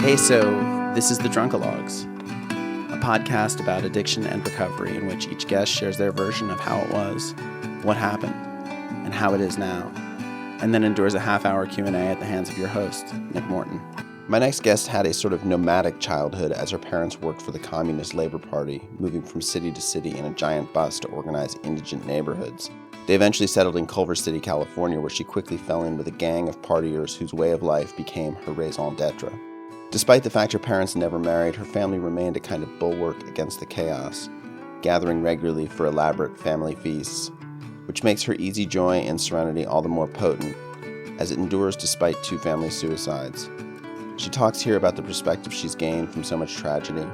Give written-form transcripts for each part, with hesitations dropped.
Hey, so this is the Drunkalogs, a podcast about addiction and recovery in which each guest shares their version of how it was, what happened, and how it is now, and then endures a half-hour Q&A at the hands of your host, Nick Morton. My next guest had a sort of nomadic childhood as her parents worked for the Communist Labor Party, moving from city to city in a giant bus to organize indigent neighborhoods. They eventually settled in Culver City, California, where she quickly fell in with a gang of partiers whose way of life became her raison d'etre. Despite the fact her parents never married, her family remained a kind of bulwark against the chaos, gathering regularly for elaborate family feasts, which makes her easy joy and serenity all the more potent, as it endures despite 2 family suicides. She talks here about the perspective she's gained from so much tragedy,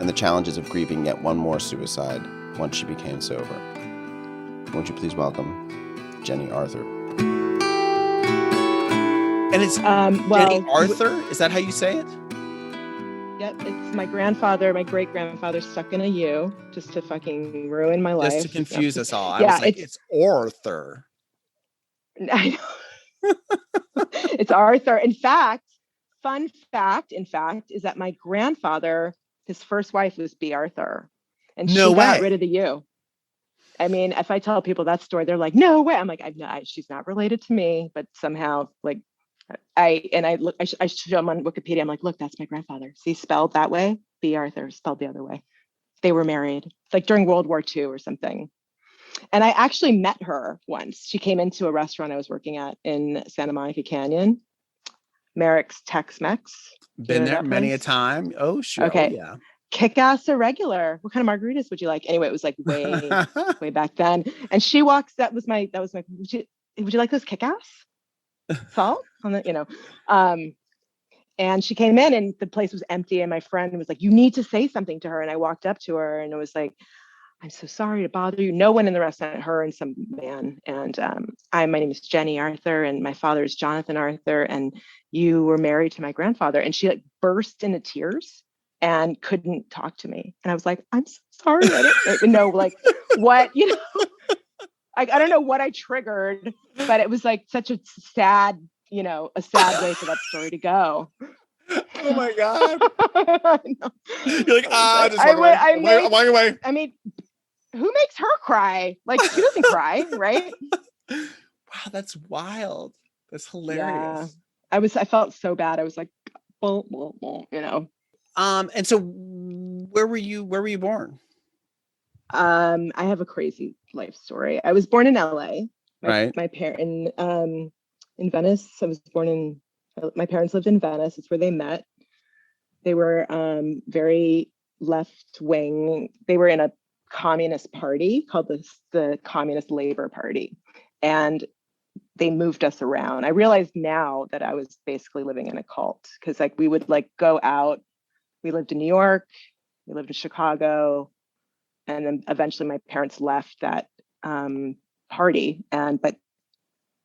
and the challenges of grieving yet one more suicide once she became sober. Won't you please welcome Jenny Aurthur? And it's Jenny Aurthur? Is that how you say it? Yep, it's my grandfather, my great-grandfather stuck in a U just to fucking ruin my life. Just to confuse us all. I Yeah, was like, it's Aurthur. I know. It's Aurthur. Fun fact, is that my grandfather, his first wife was B. Aurthur. And she got rid of the U. I mean, if I tell people that story, they're like, no way. I'm like, she's not related to me, but somehow, like, I show him on Wikipedia. I'm like, look, that's my grandfather. See, spelled that way. B. Aurthur, spelled the other way. They were married, like during World War II or something. And I actually met her once. She came into a restaurant I was working at in Santa Monica Canyon, Merrick's Tex-Mex. Been there many a time. Oh, sure. Okay. Oh, yeah. Kick-ass or regular? What kind of margaritas would you like? Anyway, it was like way back then. And she walks. That was my. Would you like those kick-ass? Salt on the, and she came in and the place was empty. And my friend was like, "You need to say something to her." And I walked up to her and it was like, "I'm so sorry to bother you." No one in the restaurant, her and some man. And my name is Jenny Aurthur, and my father is Jonathan Aurthur, and you were married to my grandfather. And she like burst into tears and couldn't talk to me. And I was like, "I'm so sorry." I didn't know like what, I don't know what I triggered, but it was like such a sad way for that story to go. Oh my God. You're like, just walk away. I mean, who makes her cry? Like, she doesn't cry, right? Wow, that's wild. That's hilarious. Yeah. I felt so bad. I was like, And so where were you born? I have a crazy life story. I was born in LA. My parents in Venice. My parents lived in Venice. It's where they met. They were very left wing. They were in a communist party called the Communist Labor Party, and they moved us around. I realized now that I was basically living in a cult, because like we would like go out. We lived in New York. We lived in Chicago. And then eventually my parents left that party. But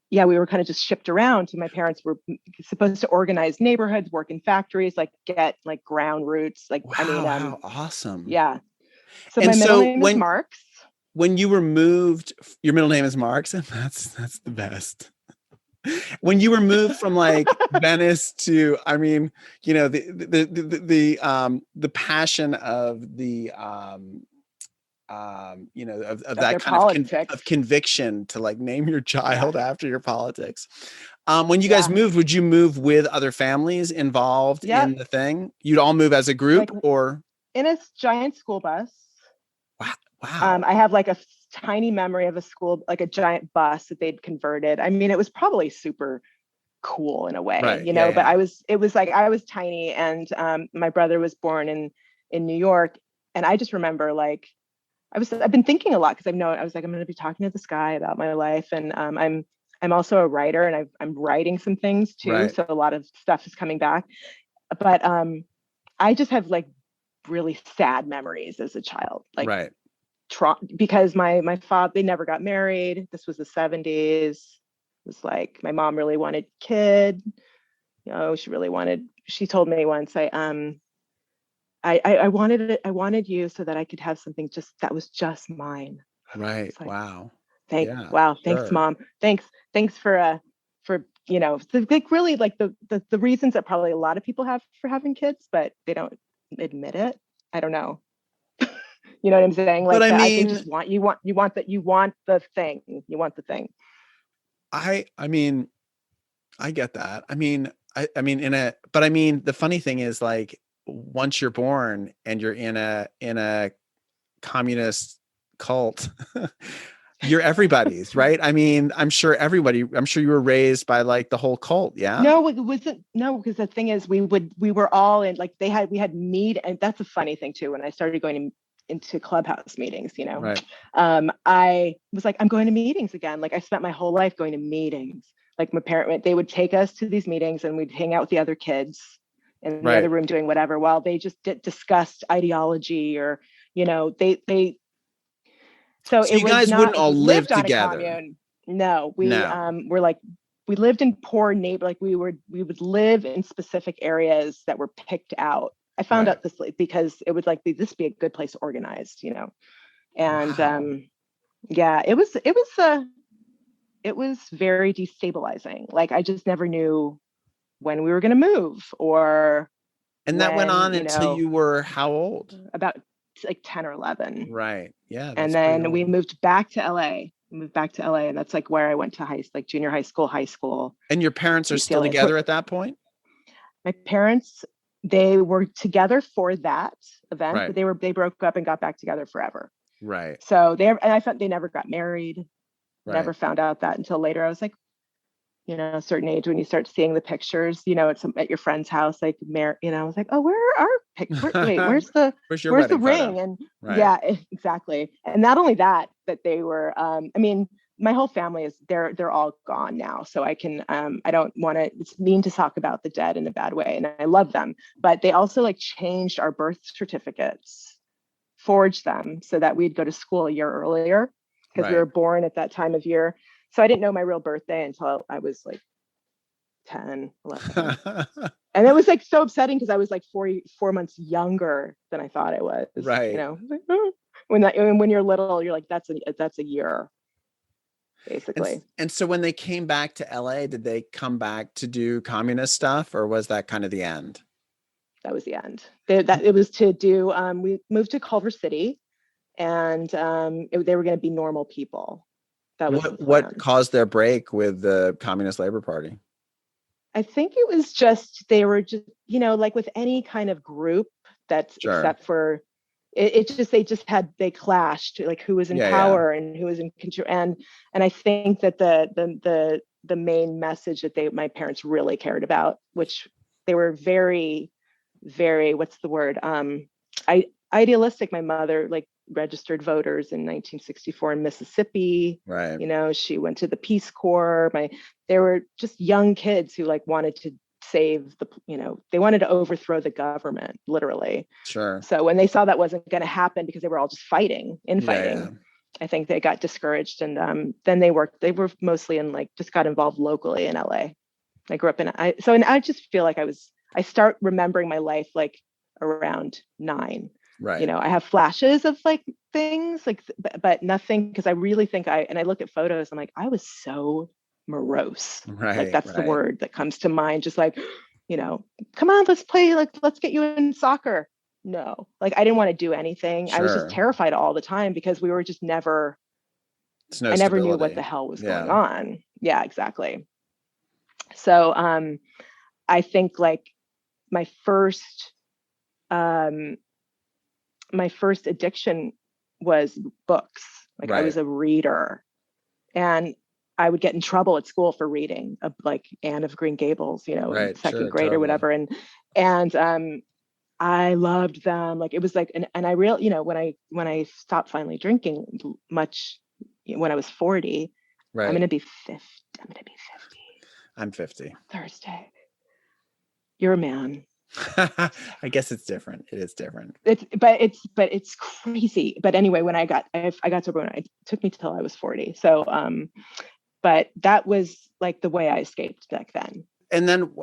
yeah, we were kind of just shipped around. So my parents were supposed to organize neighborhoods, work in factories, like get like ground roots. Like, wow, awesome. Yeah. So my middle name is Marks. When you were moved, your middle name is Marks, and that's the best. When you were moved from like Venice to, I mean, the passion of the of that kind of conviction to like name your child after your politics. When you guys moved, would you move with other families involved in the thing? You'd all move as a group, or in a giant school bus? Wow. I have like a tiny memory of a school, like a giant bus that they'd converted. I mean, it was probably super cool in a way, but it was like I was tiny, and my brother was born in New York, and I just remember like I've been thinking a lot, because I was like, I'm going to be talking to this guy about my life, and I'm also a writer, and I'm writing some things too, right. So a lot of stuff is coming back, but I just have like really sad memories as a child, like right. Because my father, they never got married. This was the 70s. It was like my mom really wanted a kid. She told me once, I wanted you so that I could have something that was just mine. Right. Like, wow. Thanks, Mom. Thanks for like really like the reasons that probably a lot of people have for having kids, but they don't admit it. I don't know. You know what I'm saying? Like, but I they mean, just want the thing. I mean, I get that. I mean, but I mean, the funny thing is, like, once you're born and you're in a communist cult, you're everybody's, right? I mean, I'm sure you were raised by like the whole cult. Yeah. No, it wasn't. No, because the thing is, we were all in, like, we had meet, and that's a funny thing too. When I started going into clubhouse meetings, Right. I was like, I'm going to meetings again. Like, I spent my whole life going to meetings. Like, they would take us to these meetings and we'd hang out with the other kids in the other room doing whatever, while they just discussed ideology, or, they. So it you was guys not wouldn't like all we live lived on together. a commune. No, we No. were like, we lived in poor neighbor, like we would live in specific areas that were picked out. I found out this because it would like this be a good place organized, and Wow. yeah, it was very destabilizing. Like, I just never knew when we were going to move, or And that went on until you were how old? about like 10 or 11. Right. Yeah. And That's pretty then old. we moved back to LA. And that's like where I went to junior high school. And your parents are still UCLA. together at that point? My parents, they were together for that event, Right. but they broke up and got back together forever. Right. So I thought they never got married. Right. Never found out that until later. I was like, a certain age, when you start seeing the pictures, it's at your friend's house, like, I was like, oh, where are our pictures? Wait, where's the ring? And yeah, exactly. And not only that they were, I mean, my whole family they're all gone now. So I can, I don't want to, it's mean to talk about the dead in a bad way. And I love them, but they also like changed our birth certificates, forged them so that we'd go to school a year earlier, because we were born at that time of year. So I didn't know my real birthday until I was like 10, 11. And it was like so upsetting, because I was like 4 months younger than I thought I was. Right. Like, oh. When you're little, you're like, that's a year, basically. And so when they came back to LA, did they come back to do communist stuff, or was that kind of the end? That was the end. It was to do, we moved to Culver City, and they were going to be normal people. That was what caused their break with the Communist Labor Party? I think it was just, they were just, like with any kind of group that's except for they clashed, like who was in power and who was in control. And I think that the main message that my parents really cared about, which they were very, very, what's the word? Idealistic. My mother, like, registered voters in 1964 in Mississippi. Right. She went to the Peace Corps. They were just young kids who like wanted to save they wanted to overthrow the government, literally. Sure. So when they saw that wasn't going to happen, because they were all just fighting, I think they got discouraged, and then they were mostly in, like, just got involved locally in LA. I grew up and I just feel like I start remembering my life like around 9. Right. I have flashes of like things, like, but nothing, because I really think I look at photos, I'm like, I was so morose. Right. Like, that's the word that comes to mind. Just like, come on, let's play, like, let's get you in soccer. No, like, I didn't want to do anything. Sure. I was just terrified all the time, because we were just never, I never knew what the hell was going on. Yeah, exactly. So, I think like my first addiction was books. Like, I was a reader, and I would get in trouble at school for reading, like Anne of Green Gables, in second grade or whatever. And I loved them. Like, it was like, and I really, when I stopped finally drinking much, when I was 40, I'm going to be 50. I'm 50. Thursday. You're a man. I guess it's different. It is different. It's crazy. But anyway, when I got sober, it took me till I was 40. So, but that was like the way I escaped back then. And then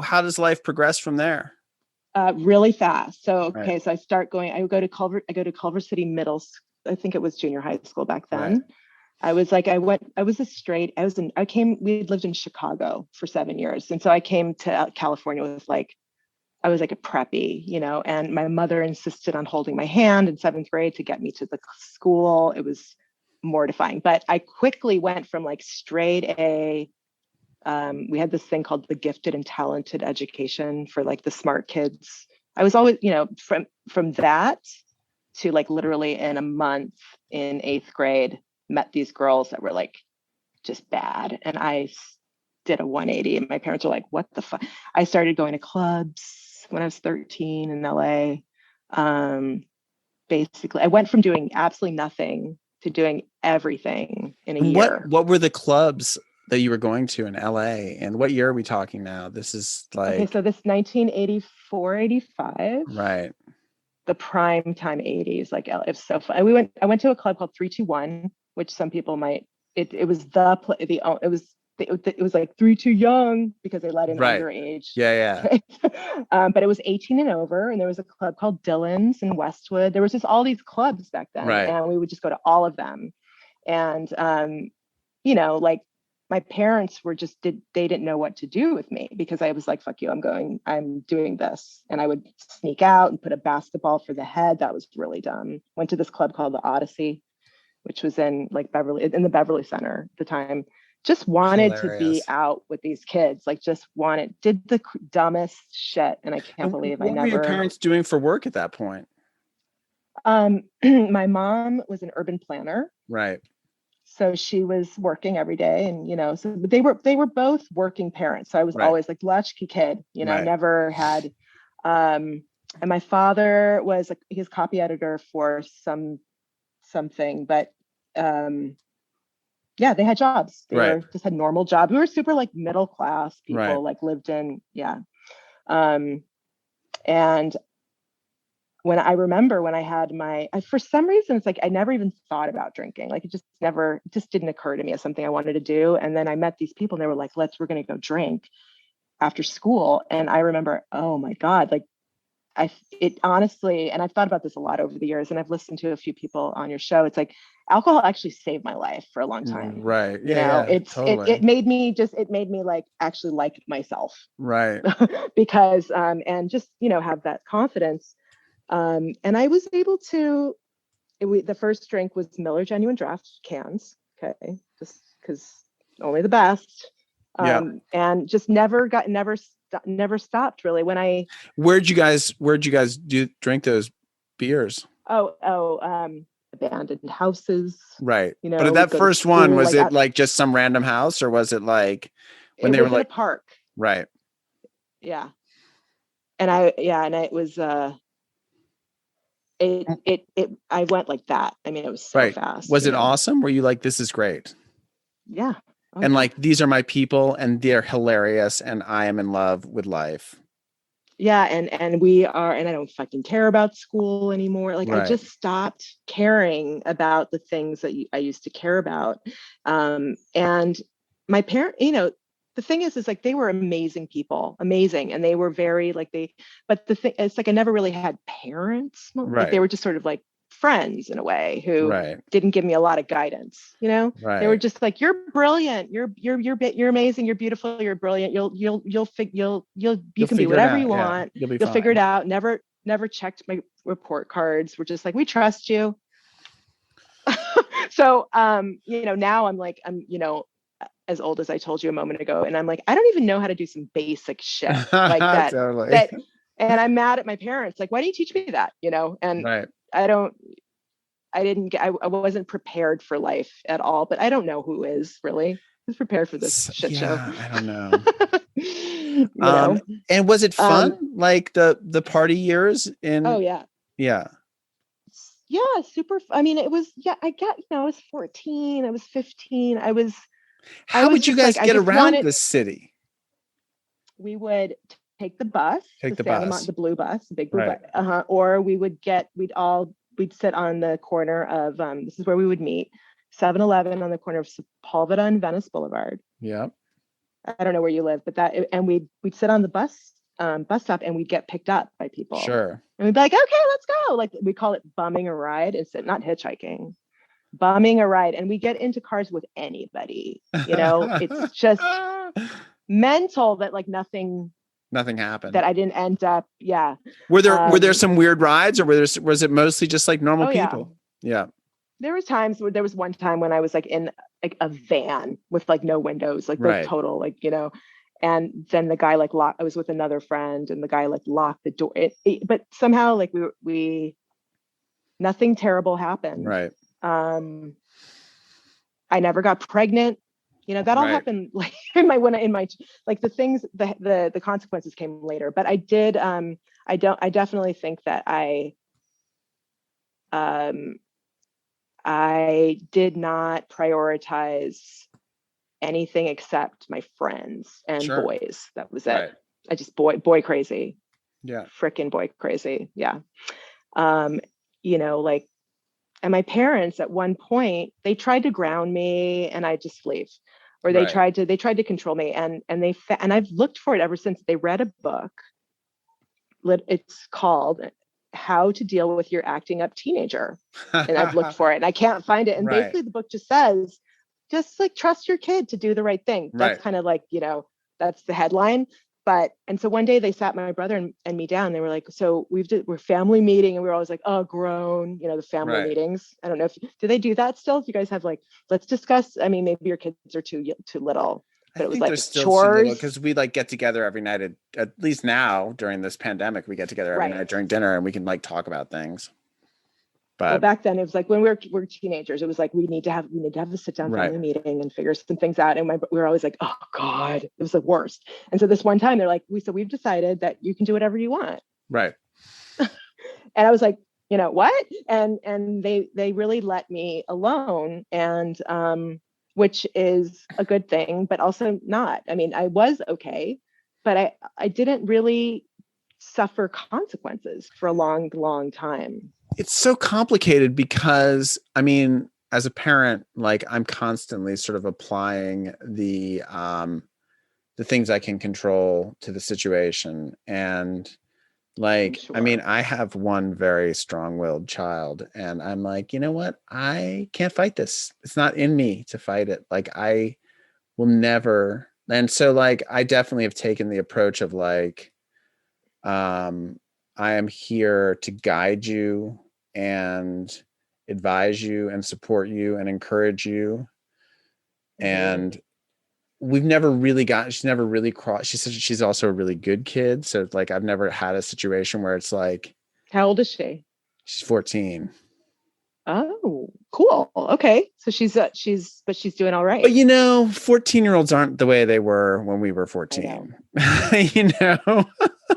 how does life progress from there? Really fast. So, okay. So I go to Culver City Middle School. I think it was junior high school back then. I was like, we had lived in Chicago for 7 years. And so I came to California with like, I was like a preppy, and my mother insisted on holding my hand in 7th grade to get me to the school. It was mortifying, but I quickly went from like straight A. We had this thing called the gifted and talented education for like the smart kids. I was always, from that to like literally in a month in 8th grade, met these girls that were like just bad. And I did a 180 and my parents were like, what the fuck? I started going to clubs when I was 13 in LA. Basically, I went from doing absolutely nothing to doing everything in a year. What were the clubs that you were going to in LA? And what year are we talking now? This is like... Okay, so this 1984, 85. Right. The prime time 80s, like it's so fun. I went to a club called 321, which some people might, it was it was like 3 Too Young because they let in underage. Yeah. But it was 18 and over, and there was a club called Dylan's in Westwood. There was just all these clubs back then, and we would just go to all of them. And like my parents were they didn't know what to do with me because I was like, fuck you, I'm doing this. And I would sneak out and put a basketball for the head. That was really dumb. Went to this club called the Odyssey, which was in like in the Beverly Center at the time. Just wanted to be out with these kids, like did the dumbest shit. And I can't believe what were your parents doing for work at that point? My mom was an urban planner. Right. So she was working every day, and so they were both working parents. So I was always like latchkey kid, never had. And my father was his copy editor for something, but yeah, they had jobs. They just had normal jobs. We were super like middle class people, like lived in and when I had for some reason, it's like, I never even thought about drinking. Like it just didn't occur to me as something I wanted to do. And then I met these people and they were like, we're going to go drink after school. And I remember, oh my God, like honestly, and I've thought about this a lot over the years, and I've listened to a few people on your show. It's like alcohol actually saved my life for a long time. Right. Totally. It made me like actually like myself. Right. Because, and just, have that confidence. And I was able to, the first drink was Miller Genuine Draft cans. Okay. Just because only the best. And just never stopped really. Where'd you guys drink those beers? Abandoned houses. Right. But that first one, was it like just some random house, or was it like when they were like in a park? Right. Yeah. And it was, I went like that. I mean, it was so fast. Was it awesome? Were you like, this is great? Yeah. And like, these are my people and they're hilarious and I am in love with life. Yeah. And we are, and I don't fucking care about school anymore. Like I just stopped caring about the things that I used to care about. And my parent, the thing is like, they were amazing people, amazing. And they were very like but the thing, it's like, I never really had parents. Like they were just sort of like friends in a way who didn't give me a lot of guidance. They were just like, you're brilliant. You're amazing. You're beautiful. You're brilliant. You can be whatever you want. You'll figure it out. Never checked my report cards. We're just like, we trust you. So, now I'm like, as old as I told you a moment ago. And I'm like, I don't even know how to do some basic shit like that. Totally. And I'm mad at my parents. Like, why didn't you teach me that? And I wasn't prepared for life at all, but I don't know who is really. Who's prepared for this shit show? I don't know. And was it fun? Like the party years in? Oh yeah. Yeah. Yeah. Super. I mean, it was, I was 14, I was 15. How would you guys get around the city? We would take the bus, the blue bus, the big blue bus, or we'd sit on the corner of, this is where we would meet, 7-Eleven on the corner of Sepulveda and Venice Boulevard. Yeah. I don't know where you live, but and we'd sit on the bus stop and we'd get picked up by people. Sure. And we'd be like, okay, let's go. Like we call it bumming a ride. It's not hitchhiking. bumming a ride, and we get into cars with anybody, it's just mental that like nothing happened, that I didn't end up. Yeah. Were there some weird rides, or was it mostly just like normal people? Yeah. There was times where there was one time when I was like in like a van with like no windows, like the total, like, and then the guy like I was with another friend, and the guy like locked the door. But somehow like we nothing terrible happened. Right. I never got pregnant. That all happened like in my like the things, the consequences came later. But I did I definitely think that I did not prioritize anything except my friends and boys. That was it. Right. I just boy crazy. Yeah. Frickin' boy crazy. Yeah. Like, and my parents at one point, they tried to ground me and I just leave, or they tried to control me, and I've looked for it ever since. They read a book. It's called How to Deal with Your Acting Up Teenager. And I've looked for it and I can't find it. And basically the book just says, just like trust your kid to do the right thing. That's kind of like, that's the headline. And so one day they sat my brother and me down. They were like, so we're family meeting, and we were always like, oh, grown, the family meetings. I don't know do they do that still? If you guys have like, let's discuss, I mean, maybe your kids are too little. But it was like chores, because we like get together every night at least now during this pandemic. We get together every night during dinner, and we can like talk about things. But back then it was like when we were teenagers, it was like we need to have a sit down family meeting and figure some things out. And we were always like, oh God, it was the worst. And so this one time they're like, we've decided that you can do whatever you want. Right. And I was like, what? And they really let me alone, and which is a good thing, but also not. I mean, I was okay, but I didn't really suffer consequences for a long, long time. It's so complicated because, I mean, as a parent, like I'm constantly sort of applying the things I can control to the situation. And like, I mean, I have one very strong-willed child, and I'm like, you know what? I can't fight this. It's not in me to fight it. Like I will never. And so like, I definitely have taken the approach of like, I am here to guide you and advise you and support you and encourage you. And she's never really crossed. She said she's also a really good kid. So like, I've never had a situation where it's like, how old is she? She's 14. Oh, cool. Okay. So she's doing all right. But 14-year-olds aren't the way they were when we were 14.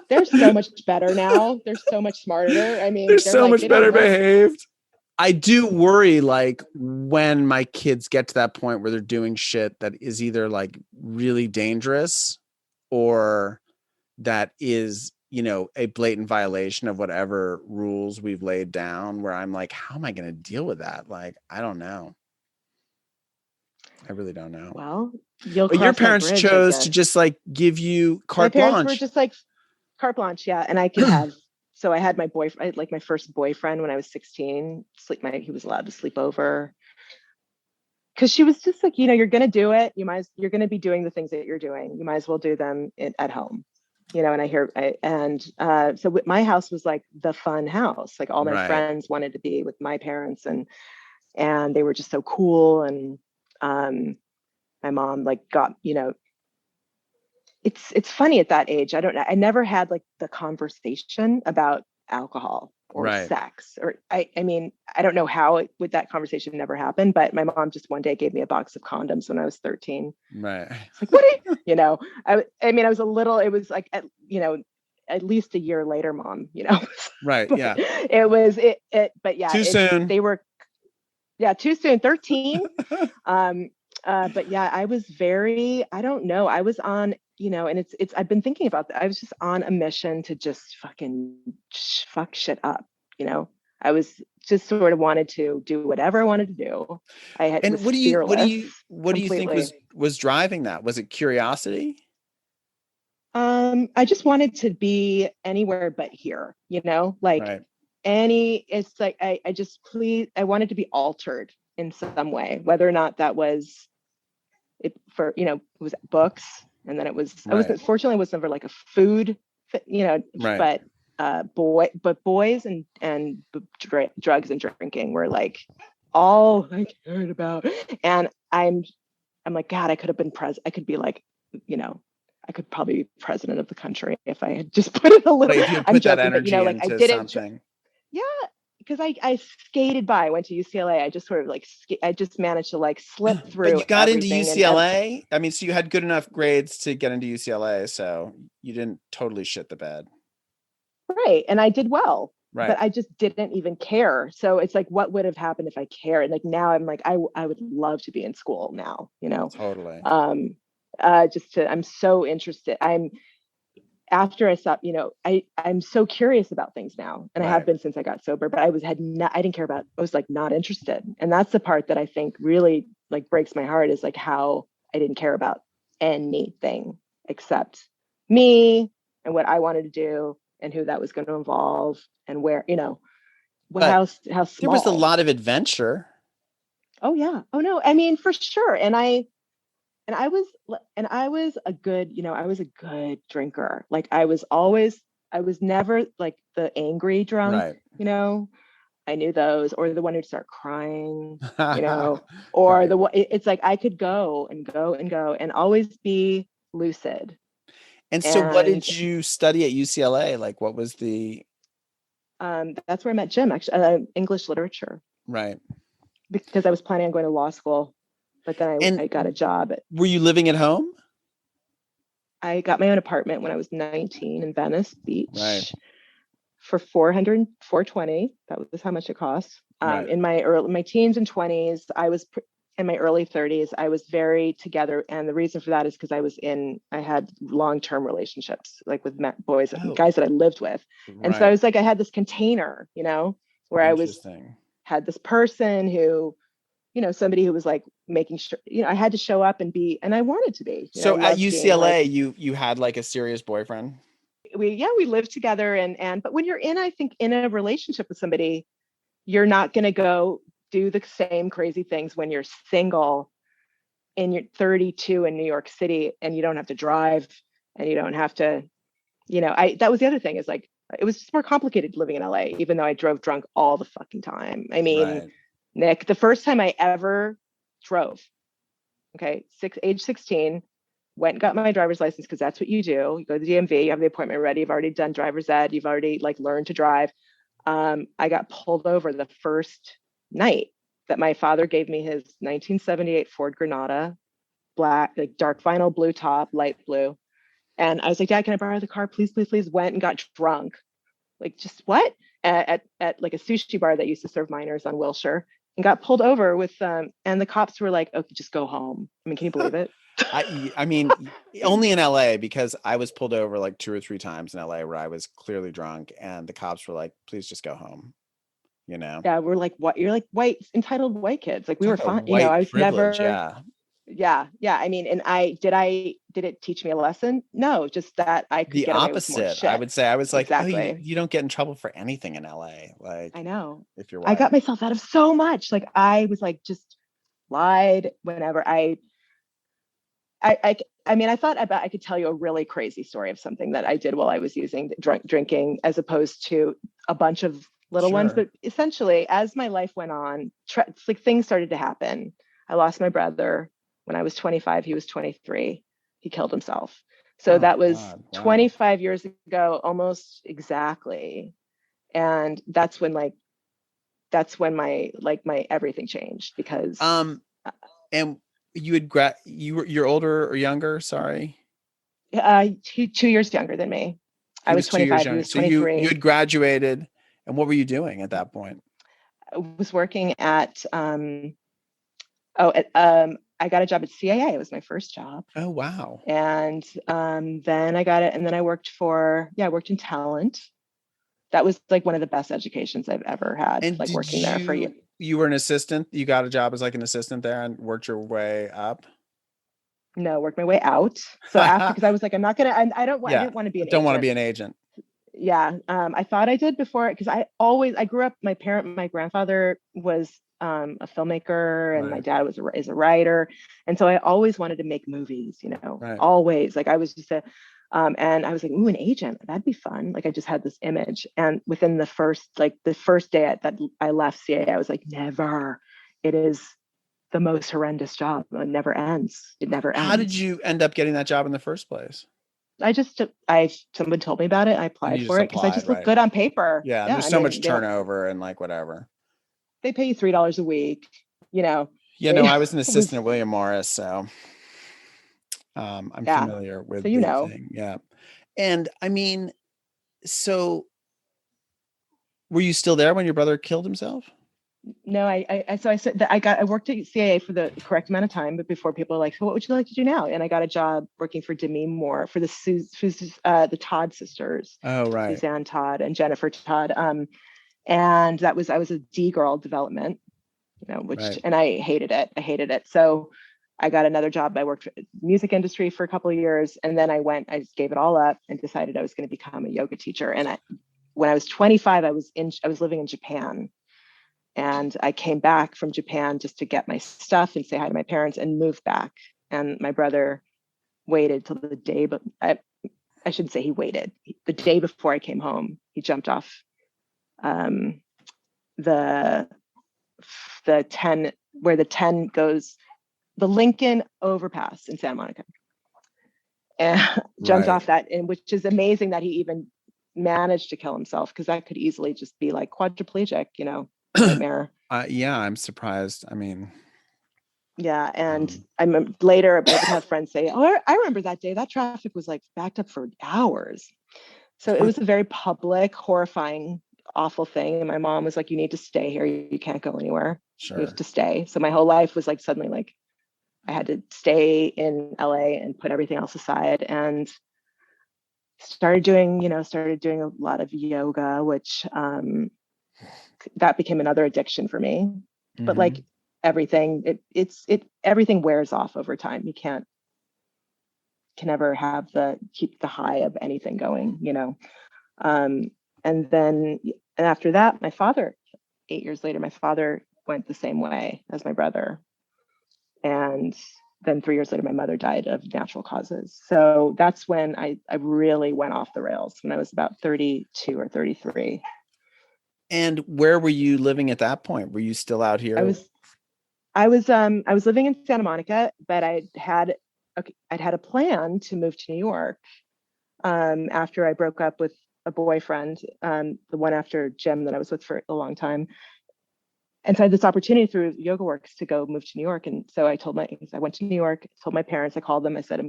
They're so much better now. They're so much smarter. I mean, they're so much better behaved. I do worry, like, when my kids get to that point where they're doing shit that is either like really dangerous or that is, a blatant violation of whatever rules we've laid down, where I'm like, how am I going to deal with that? Like, I don't know. I really don't know. Well, but your parents chose to just like give you carte blanche. My parents were just like carte blanche. Yeah. And I could have, so I had my boyfriend, like my first boyfriend when I was 16, he was allowed to sleep over. Cause she was just like, you're going to do it. You're going to be doing the things that you're doing. You might as well do them at home, and so my house was like the fun house. Like all my friends wanted to be with my parents, and they were just so cool. And my mom like got, it's funny at that age. I never had like the conversation about alcohol or sex, or I mean, I don't know how that conversation never happened, but my mom just one day gave me a box of condoms when I was 13. Right. It's like, what are you, I mean, I was a little, it was like, at least a year later, Mom, Right. Yeah. It was, but yeah. Too soon. They were, too soon, 13. But yeah, I was I don't know. I was on, and I've been thinking about that. I was just on a mission to just fucking fuck shit up. I was just sort of wanted to do whatever I wanted to do. And what do you think was driving that? Was it curiosity? I just wanted to be anywhere but here, it's like, I wanted to be altered. in some way, whether or not that was it for, it was books. And then it was, fortunately, it was never like a food, but boys and drugs and drinking were like all I cared about. And I'm like, God, I could have been I could be like, I could probably be president of the country if I had just put it a little. If you put that energy into I didn't. something. Yeah, because I skated by. I went to UCLA. I just sort of like I just managed to like slip through. But you got into UCLA. I mean, so you had good enough grades to get into UCLA, so you didn't totally shit the bed. Right, and I did well. Right. But I just didn't even care. So it's like, what would have happened if I cared? Like now I'm like, I would love to be in school now, Totally. I'm so interested. After I stopped, I'm so curious about things now, and I have been since I got sober, but I didn't care about, I was like not interested. And that's the part that I think really like breaks my heart, is like how I didn't care about anything except me and what I wanted to do and who that was going to involve and where, how small. There was a lot of adventure. Oh yeah. Oh no. I mean, for sure. And I was a good, I was a good drinker. Like I was never like the angry drunk, I knew those, or the one who'd start crying, or it's like I could go and go and go and always be lucid. And so what did you study at UCLA? Like what was the... That's where I met Jim, actually, English literature. Right. Because I was planning on going to law school. But then I got a job. Were you living at home? I got my own apartment when I was 19 in Venice Beach. Right. For $420. That was how much it cost. In my teens and 20s, I was in my early 30s. I was very together, and the reason for that is because I had long-term relationships, like with boys, guys that I lived with, and so I was like, I had this container, where I had this person who. Somebody who was like making sure, I had to show up and I wanted to be. So at UCLA, you had like a serious boyfriend? We lived together but when you're I think in a relationship with somebody, you're not going to go do the same crazy things when you're single and you're 32 in New York City and you don't have to drive and you don't have to, that was the other thing, is like, it was just more complicated living in LA, even though I drove drunk all the fucking time. I mean, Nick, the first time I ever drove, age 16, went and got my driver's license, because that's what you do. You go to the DMV, you have the appointment ready, you've already done driver's ed, you've already like learned to drive. I got pulled over the first night that my father gave me his 1978 Ford Granada, black, like dark vinyl blue top, light blue. And I was like, Dad, can I borrow the car? Please, please, please. Went and got drunk. Like, just what? At like a sushi bar that used to serve minors on Wilshire. And got pulled over with and the cops were like, okay, just go home. I mean, can you believe it? I mean, only in LA, because I was pulled over like 2 or 3 times in LA where I was clearly drunk, and the cops were like, please just go home. Yeah, we're like, what? You're like entitled white kids. Like we were fine. I was privilege, never. Yeah. I mean, and did it teach me a lesson? No, just that I could the get opposite. Away with more shit. I would say I was like, exactly. You don't get in trouble for anything in LA. Like, I know. If you're white. I got myself out of so much. Like I was like, just lied whenever I mean, I thought I could tell you a really crazy story of something that I did while I was drinking, as opposed to a bunch of little ones. But essentially, as my life went on, it's like things started to happen. I lost my brother when I was 25. He was 23. He killed himself. So that was 25 years ago, almost exactly. And that's when my everything changed, because and you're older or younger? Sorry. 2 years younger than me. I was 25. He was 23. So you had graduated, and what were you doing at that point? I was working at I got a job at CAA. It was my first job. Oh wow! And then I got it, and then I worked in talent. That was like one of the best educations I've ever had. And like working there for you. You were an assistant. You got a job as like an assistant there, and worked your way up. No, worked my way out. So after, because I was like, I'm not gonna. I didn't want to be an. Don't want to be an agent. Yeah, I thought I did before, because I grew up. My grandfather was a filmmaker, and my Right. dad is a writer. And so I always wanted to make movies, Right. always. Like I was just and I was like, ooh, an agent, that'd be fun. Like I just had this image. And within the first day that I left CA, I was like, never. It is the most horrendous job. It never ends. It never How did ends. you end up getting that job in the first place? Someone told me about it. I And applied you for just it because I applied, just looked right? good on paper. Yeah, and Yeah. there's And so much they don't, turnover and like whatever. they pay you $3 a week, Yeah, no, they I was an assistant was, at William Morris, so I'm yeah. familiar So, with the thing. Yeah. And I mean, so were you still there when your brother killed himself? no, I said that I worked at CIA for the correct amount of time, but before people were like, so what would you like to do now? And I got a job working for Demi Moore for the Todd sisters, Oh, right. Suzanne Todd and Jennifer Todd. And I was a D girl development, Right. and I hated it. So I got another job. I worked for the music industry for a couple of years. And then I just gave it all up and decided I was going to become a yoga teacher. And when I was 25, I was living in Japan. And I came back from Japan just to get my stuff and say hi to my parents and move back. And my brother waited till the day, but I shouldn't say he waited. The day before I came home, he jumped off um, the 10, where the 10 goes, the Lincoln overpass in Santa Monica, and jumped Right. off that, and which is amazing that he even managed to kill himself, because that could easily just be like quadriplegic, nightmare. Yeah, I'm surprised. I mean, Yeah. And I remember later, I would have friends say, oh, I remember that day, that traffic was like backed up for hours. So it was a very public, horrifying, awful thing. And my mom was like, you need to stay here. You can't go anywhere. You have sure. to stay. So my whole life was like suddenly like I had to stay in LA and put everything else aside, and started doing a lot of yoga, which that became another addiction for me. But Mm-hmm. like everything, everything wears off over time. You can never keep the high of anything going, Um, and then and after that, 8 years later, my father went the same way as my brother. And then 3 years later, my mother died of natural causes. So that's when I really went off the rails, when I was about 32 or 33. And where were you living at that point? Were you still out here? I was living in Santa Monica, but I'd had a plan to move to New York after I broke up with a boyfriend, the one after Jim that I was with for a long time. And so I had this opportunity through Yoga Works to go move to New York. And so I went to New York, told my parents, I called them, I said,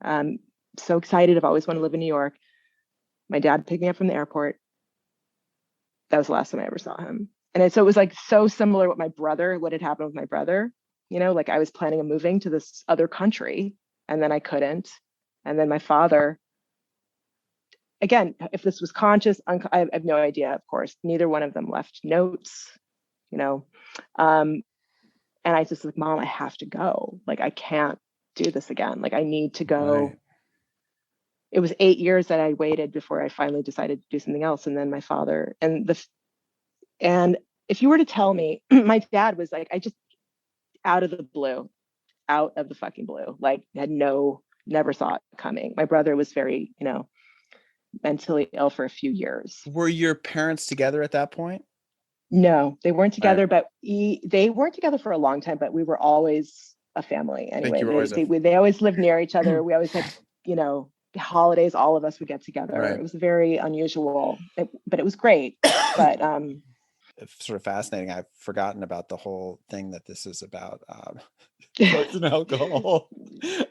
I'm so excited. I've always wanted to live in New York. My dad picked me up from the airport. That was the last time I ever saw him. And so it was like so similar what had happened with my brother, like I was planning on moving to this other country and then I couldn't. And then my father, again, if this was conscious, I have no idea, of course, neither one of them left notes, um, and I just like, Mom, I have to go. Like, I can't do this again. Like, I need to go. Right. It was 8 years that I waited before I finally decided to do something else. And then my father and if you were to tell me, my dad was like, I just out of the fucking blue, like never saw it coming. My brother was very, mentally ill for a few years. Were your parents together at that point? No, they weren't Right. together, but they weren't together for a long time, but we were always a family Think you were anyway. always They always lived near each other. We always had, holidays, all of us would get together. Right. It was very unusual, but it was great. But It's sort of fascinating. I've forgotten about the whole thing that this is about. Drugs and alcohol.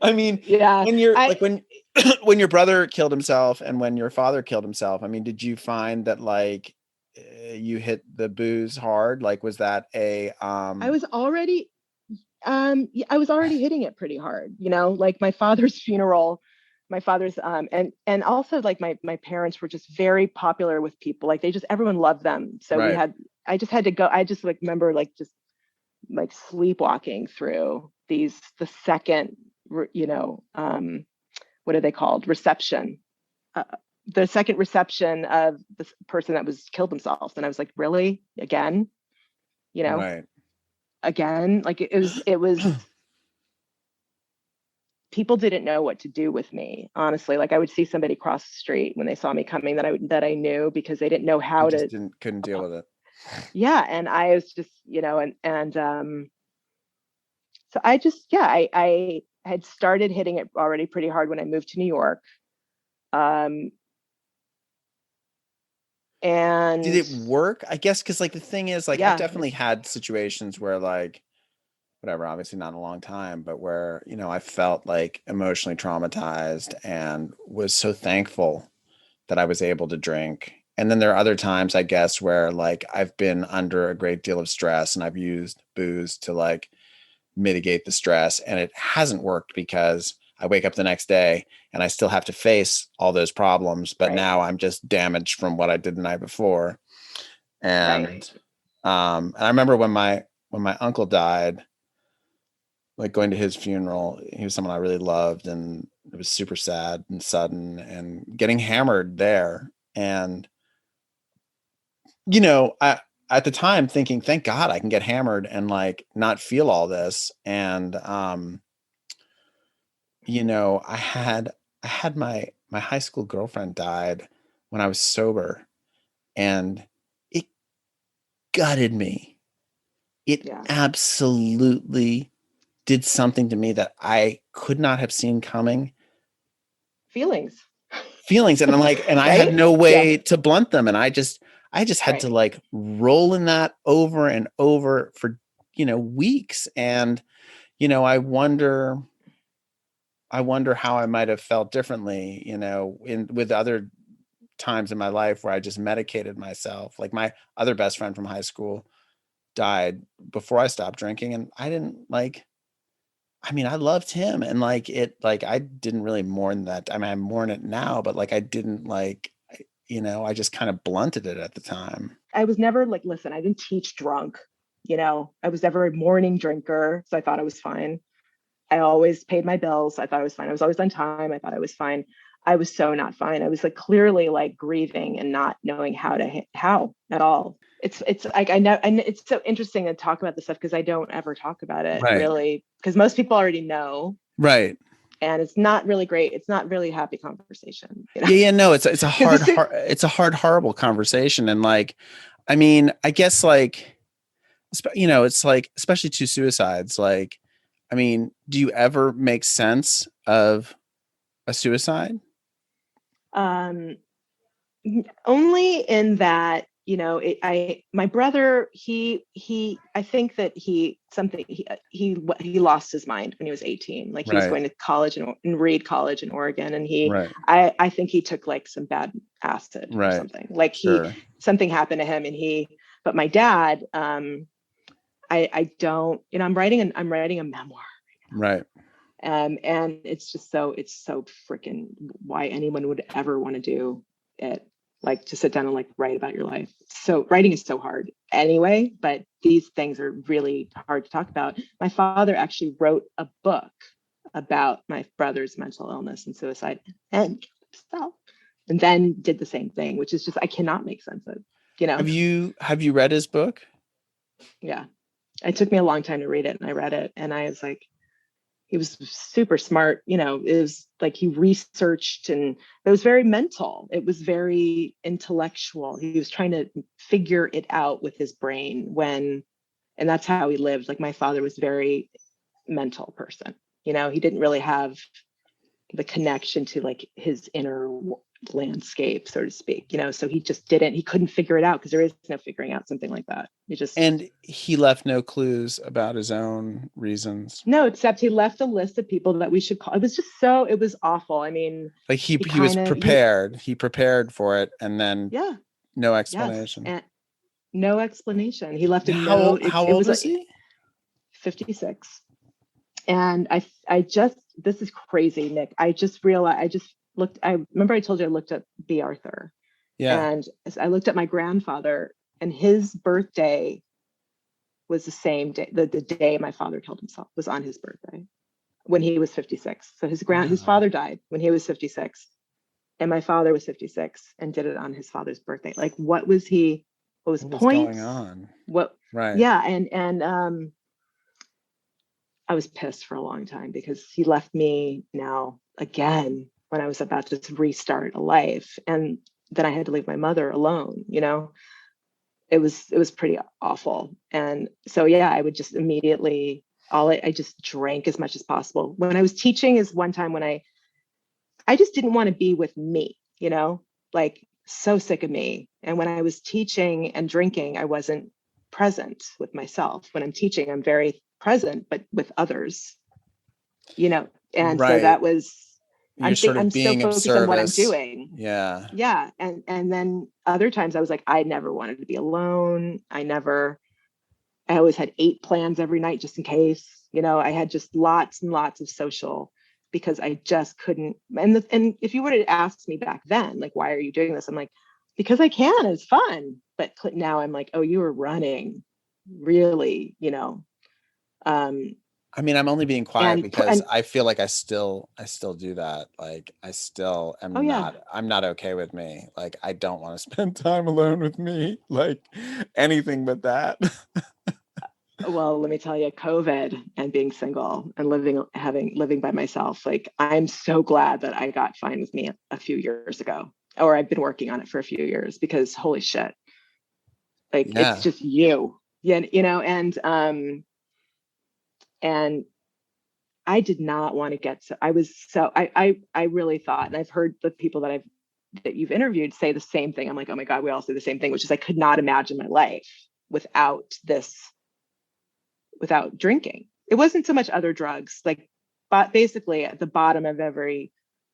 I mean, yeah, when you're like when your brother killed himself and when your father killed himself, I mean, did you find that like you hit the booze hard? Like, was that I was already hitting it pretty hard, like my father's funeral, and also like my parents were just very popular with people. Like everyone loved them. So right. I just had to go. I just like remember like just like sleepwalking through the second, what are they called? Reception. The second reception of this person that was killed themselves. And I was like, really? Again? Right. again. Like it was people didn't know what to do with me, honestly. Like I would see somebody cross the street when they saw me coming that I knew, because they didn't know how to couldn't deal with it. Yeah. And I was just, so I just, I had started hitting it already pretty hard when I moved to New York. And did it work? I guess because like the thing is, like, I've definitely had situations where, like, whatever, obviously not in a long time, but where, you know, I felt like emotionally traumatized and was so thankful that I was able to drink. And then there are other times, I guess, where like I've been under a great deal of stress and I've used booze to like mitigate the stress, and it hasn't worked because I wake up the next day and I still have to face all those problems, but now I'm just damaged from what I did the night before. And and I remember when my uncle died, like going to his funeral. He was someone I really loved, and it was super sad and sudden, and getting hammered there. And, you know, I, at the time thinking, thank God I can get hammered and like not feel all this. And, you know, I had my high school girlfriend died when I was sober, and it gutted me. It absolutely did something to me that I could not have seen coming. Feelings. And I'm like, and I had no way to blunt them. And I just had to like roll in that over and over for, you know, weeks. And, you know, I wonder how I might have felt differently, you know, with other times in my life where I just medicated myself. Like my other best friend from high school died before I stopped drinking, and I didn't like, I mean, I loved him, and like it, like I didn't really mourn that. I mean, I mourn it now, but like I didn't like, you know, I just kind of blunted it at the time. I was never like, listen, I didn't teach drunk, you know, I was never a morning drinker. So I thought I was fine. I always paid my bills. I thought I was fine. I was always on time. I thought I was fine. I was so not fine. I was like clearly like grieving and not knowing how at all. It's like I know, and it's so interesting to talk about this stuff because I don't ever talk about it really, because most people already know. Right. And it's not really great. It's not really a happy conversation. You know? Yeah, no, it's a hard, horrible conversation. And like, I mean, I guess like, you know, it's like, especially two suicides. Like, I mean, do you ever make sense of a suicide? Only in that, you know, my brother, I think that he lost his mind when he was 18. Like he was going to college in Reed College in Oregon, and I think he took like some bad acid or something. Like something happened to him, and but my dad, I don't, you know, I'm writing a memoir. Right. And it's so freaking why anyone would ever want to do it, like to sit down and like write about your life. So writing is so hard anyway, but these things are really hard to talk about. My father actually wrote a book about my brother's mental illness and suicide and killed himself, and then did the same thing, which is just, I cannot make sense of, you know. Have you read his book? Yeah. It took me a long time to read it, and I read it, and I was like, he was super smart, you know. It was like he researched, and it was very mental. It was very intellectual. He was trying to figure it out with his brain and that's how he lived. Like my father was very mental person, you know. He didn't really have the connection to like his inner landscape, so to speak, you know. So he couldn't figure it out, because there is no figuring out something like that. And he left no clues about his own reasons. No, except he left a list of people that we should call. It was awful. I mean, like he was prepared. He prepared for it, and then no explanation. Yes. No explanation. He left a note. How old was he? 56. And this is crazy, Nick. I remember I told you I looked up B. Aurthur. Yeah. And I looked at my grandfather, and his birthday was the same day. The day my father killed himself was on his birthday when he was 56. So his father died when he was 56, and my father was 56 and did it on his father's birthday. Like, what was the point? Going on? What? Right. Yeah. And I was pissed for a long time because he left me now again when I was about to restart a life. And then I had to leave my mother alone, it was pretty awful. And so, yeah, I would just immediately, I just drank as much as possible. When I was teaching is one time when I just didn't want to be with me, like so sick of me. And when I was teaching and drinking, I wasn't present with myself. When I'm teaching, I'm very present, but with others, and so Right. that was, You're sort of I'm so being of focused on what I'm service. doing. Yeah. Yeah. And then other times I was like, I never wanted to be alone. I always had 8 plans every night just in case, I had just lots and lots of social, because I just couldn't. And if you would have asked me back then, like, why are you doing this? I'm like, because I can, it's fun. But now I'm like, oh, you were running really, I mean, I'm only being quiet because and I feel like I still do that. Like I still oh am yeah. I'm not okay with me. Like I don't want to spend time alone with me. Like anything but that. Well, let me tell you, COVID and being single and living by myself, like I'm so glad that I got Fine With Me a few years ago, or I've been working on it for a few years, because holy shit, like it's Yeah. just you. Yeah, and I did not want to get so I was so I really thought, and I've heard the people that you've interviewed say the same thing. I'm like, oh my God, we all say the same thing, which is I could not imagine my life without without drinking. It wasn't so much other drugs, like, but basically at the bottom of every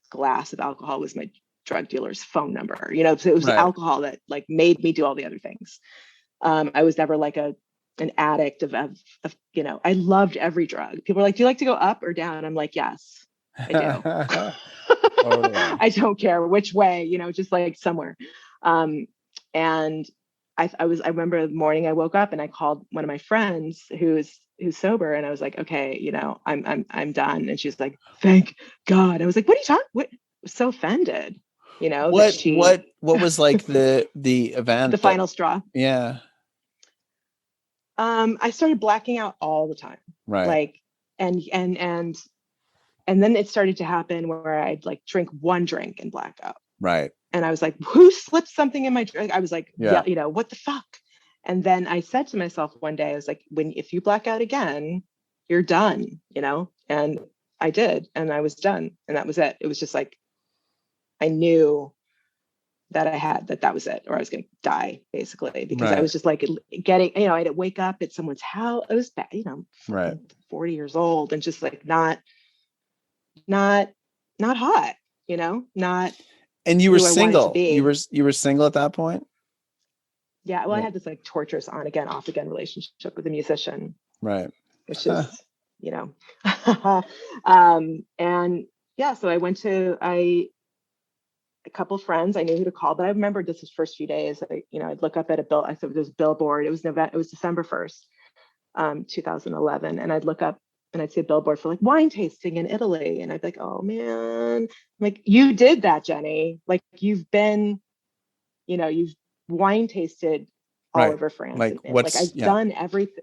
glass of alcohol was my drug dealer's phone number, so it was the Right. alcohol that like made me do all the other things. I was never like an addict of I loved every drug. People are like, do you like to go up or down? I'm like, yes, I do. Totally. I don't care which way, just like somewhere. And I remember the morning I woke up and I called one of my friends who's sober, and I was like, okay, I'm done. And she's like, thank God. I was like, what are you talking? What? I was so offended, that she. What was like the event The that? final straw. Yeah. I started blacking out all the time, Right. like, and then it started to happen where I'd like drink one drink and black out. Right. And I was like, who slipped something in my drink? I was like, Yeah. What the fuck? And then I said to myself one day, I was like, if you black out again, you're done, and I did, and I was done. And that was it. It was just like, I knew that that was it, or I was going to die, basically, because I Right. was just like getting, I had to wake up at someone's house. It was bad, Right. 40 years old, and just like not hot, not And you were who I wanted to single. be. You were single at that point? Yeah. Well, I Yeah. had this like torturous on again, off again relationship with a musician, Right. which is, and yeah, so I went to a couple of friends. I knew who to call, but I remember just his first few days. I'd look up at I said there's a billboard. It was December 1st, 2011, and I'd look up and I'd see a billboard for like wine tasting in Italy, and I'd be like, oh man, like you did that, Jenny. Like you've been, you've wine tasted all Right. over France, Like and like what's I've done everything.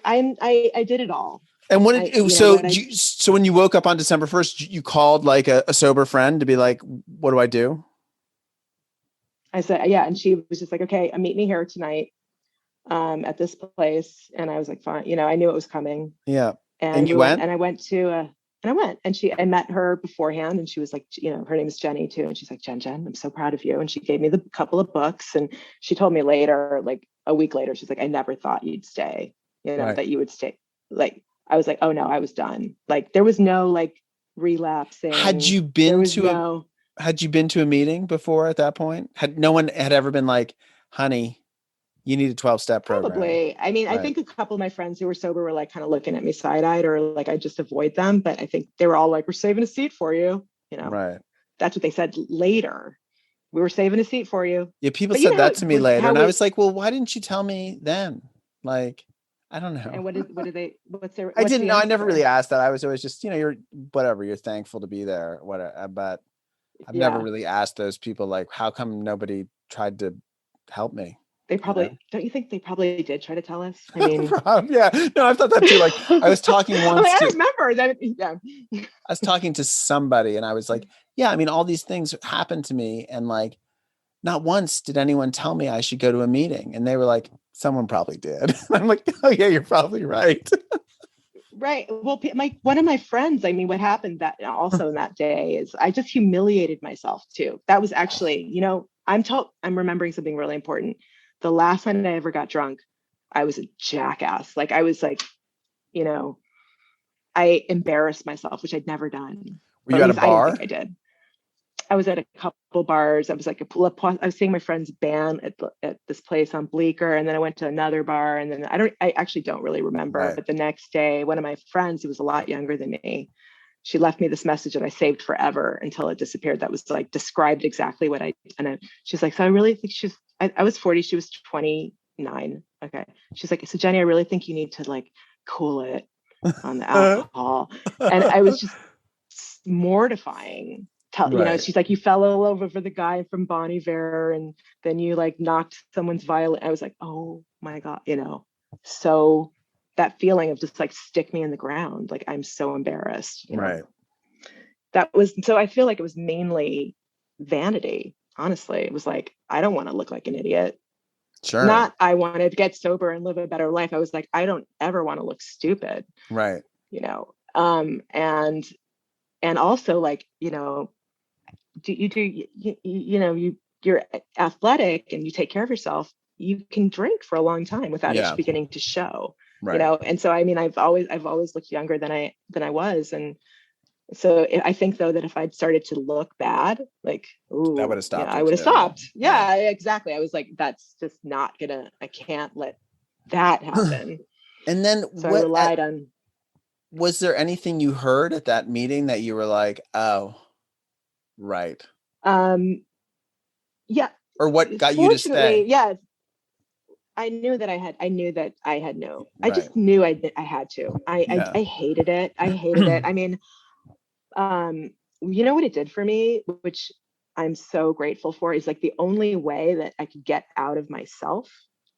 I did it all. And what I, did what I so when you woke up on December 1st, you called like a sober friend to be like, what do I do? I said, yeah. And she was just like, okay, meet me here tonight at this place. And I was like, fine. I knew it was coming. Yeah. And And you we went, went? and I went to, I met her beforehand, and she was like, her name is Jenny too. And she's like, Jen, I'm so proud of you. And she gave me the couple of books, and she told me later, like a week later, she's like, I never thought you'd stay, Right. that you would stay. Like, I was like, oh no, I was done. Like, there was no like Had relapsing. you There been was to no, a meeting before at that point? Had no one had ever been like, honey, you need a 12-step program. probably. I mean, I Right. think a couple of my friends who were sober were like kind of looking at me side-eyed, or like I just avoid them. But I think they were all like, we're saving a seat for you. Right. That's what they said later. We were saving a seat for you. Yeah, people But you said know how that it to me was, later. And I was like, well, why didn't you tell me then? Like, I don't know. and what do they, I what's didn't the know. I never really answer? asked that. I was always just, you're whatever. You're thankful to be there. Whatever. But I've never Yeah. really asked those people, like, how come nobody tried to help me? They probably, don't you think they probably did try to tell us? I mean, yeah, no, I thought that too. Like I was talking once. I remember that. Yeah. I was talking to somebody and I was like, yeah, I mean, all these things happened to me. And like, not once did anyone tell me I should go to a meeting. And they were like, someone probably did. I'm like, oh yeah, you're probably right. Right. Well, one of my friends, I mean, what happened that also in that day is I just humiliated myself too. That was actually, I'm remembering something really important. The last night I ever got drunk, I was a jackass. Like I was like, I embarrassed myself, which I'd never done. Were you at a bar? I didn't think I did. I was at a couple bars. I was like, I was seeing my friend's band at this place on Bleecker. And then I went to another bar. And then I actually don't really remember. Right. But the next day, one of my friends, who was a lot younger than me, she left me this message that I saved forever until it disappeared. That was like described exactly what she's like, so I really think I was 40. She was 29. Okay. She's like, so Jenny, I really think you need to like cool it on the alcohol. And I was just mortifying. Right. She's like, you fell all over for the guy from Bon Iver and then you like knocked someone's violin. I was like, oh my God, so that feeling of just like stick me in the ground. Like I'm so embarrassed. Right. So I feel like it was mainly vanity. Honestly, it was like, I don't want to look like an idiot. Sure. Not I wanted to get sober and live a better life. I was like, I don't ever want to look stupid. Right. And also like, you're athletic and you take care of yourself, you can drink for a long time without it beginning to show. Right. And so I mean I've always looked younger than I was, and so I think though that if I'd started to look bad, like that would have stopped. I would have stopped. Yeah, exactly. I was like, that's just not I can't let that happen. And then so I relied on. Was there anything you heard at that meeting that you were like, oh, right? Yeah. Or what got you to stay? Yeah. I knew that I had no. I just knew I had to. I hated it. I hated it. I mean, you know what it did for me, which I'm so grateful for, is like the only way that I could get out of myself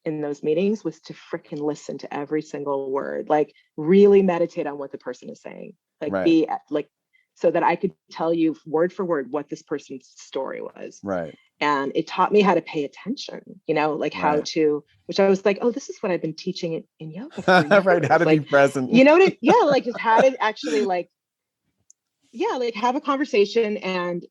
in those meetings was to freaking listen to every single word, like really meditate on what the person is saying, like be like, so that I could tell you word for word what this person's story was. Right. And it taught me how to pay attention, like how to, which I was like, oh, this is what I've been teaching in yoga for years. Right. How to be present. Like just how to actually like have a conversation and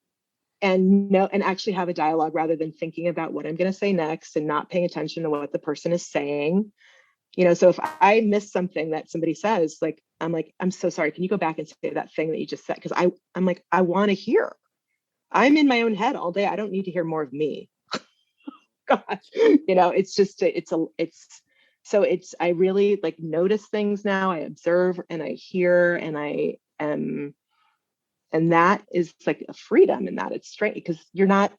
actually have a dialogue rather than thinking about what I'm going to say next and not paying attention to what the person is saying. So if I miss something that somebody says, like, I'm so sorry. Can you go back and say that thing that you just said? Because I'm like, I want to hear. I'm in my own head all day. I don't need to hear more of me. God, I really like notice things now. I observe and I hear and I am. And that is like a freedom in that. It's strange because you're not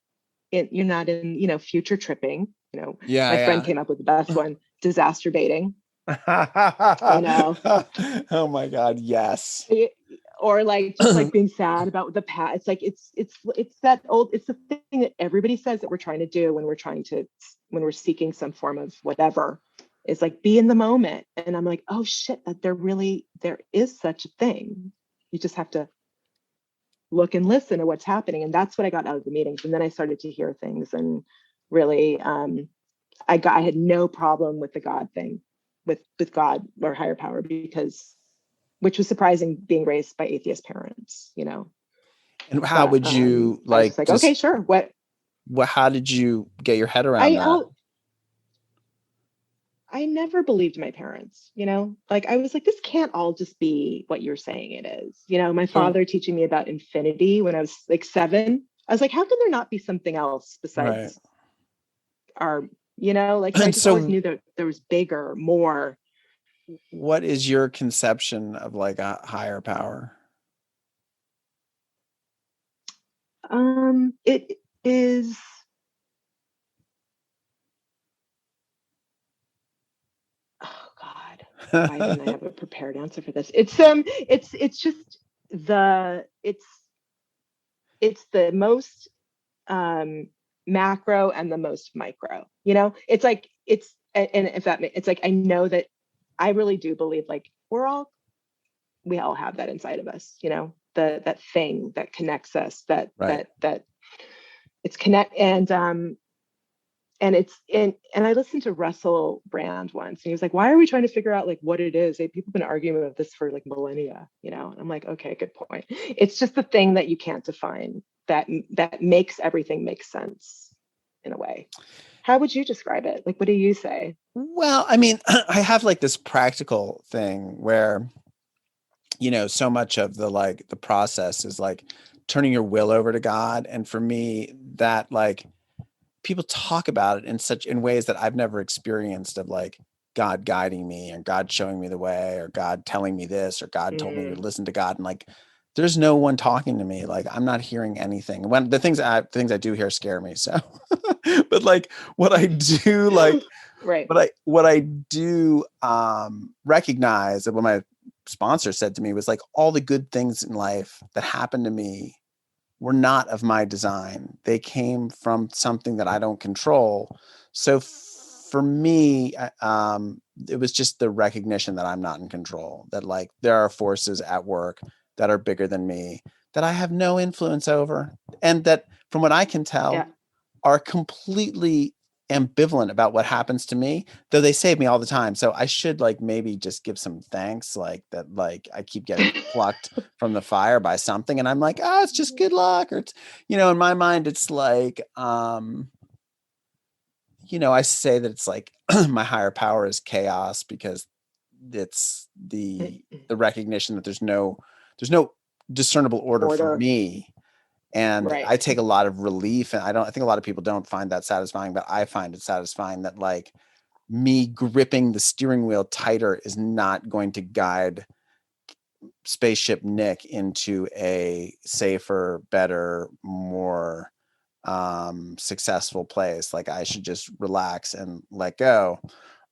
in, future tripping. My friend came up with the best one, disaster baiting. Oh my God, yes. Or like just like being sad about the past. It's like it's the thing that everybody says that we're trying to do when we're seeking some form of whatever. Is like be in the moment. And I'm like, oh shit, that there is such a thing. You just have to look and listen to what's happening. And that's what I got out of the meetings. And then I started to hear things and really, I had no problem with the God thing, with God or higher power, which was surprising being raised by atheist parents, And how would you okay, sure. How did you get your head around that? I never believed my parents, like I was like, this can't all just be what you're saying it is. My father teaching me about infinity when I was like 7, I was like, how can there not be something else besides our, like I just always knew that there was bigger, more. What is your conception of like a higher power? It is. Oh God, why didn't I have a prepared answer for this? It's just it's the most macro and the most micro, you know. It's like, it's, and if that, it's like, I know that I really do believe like we all have that inside of us, you know, that thing that connects us, that it's connect. And it's in, and I listened to Russell Brand once, and he was like, why are we trying to figure out like what it is? People have been arguing about this for like millennia, you know? And I'm like, okay, good point. It's just the thing that you can't define, that makes everything make sense in a way. How would you describe it? Like, what do you say? Well, I mean, I have like this practical thing where, you know, so much of the process is like turning your will over to God. And for me, that like, people talk about it in ways that I've never experienced, of like God guiding me, or God showing me the way, or God telling me this, or God told me to listen to God. And like, there's no one talking to me. Like, I'm not hearing anything. When the things I do hear scare me. So, but like what I do, like, right. what I do recognize, that what my sponsor said to me was like, all the good things in life that happened to me were not of my design. They came from something that I don't control. So for me, it was just the recognition that I'm not in control, that like there are forces at work that are bigger than me, that I have no influence over, and that from what I can tell are completely ambivalent about what happens to me, though they save me all the time. So I should like maybe just give some thanks, like that, like I keep getting plucked from the fire by something, and I'm like, oh, it's just good luck. Or it's, you know, in my mind, it's like, you know, I say that it's like my higher power is chaos, because it's the recognition that there's no discernible order for me. And I take a lot of relief, and I think a lot of people don't find that satisfying, but I find it satisfying that like me gripping the steering wheel tighter is not going to guide Spaceship Nick into a safer, better, more successful place. Like, I should just relax and let go.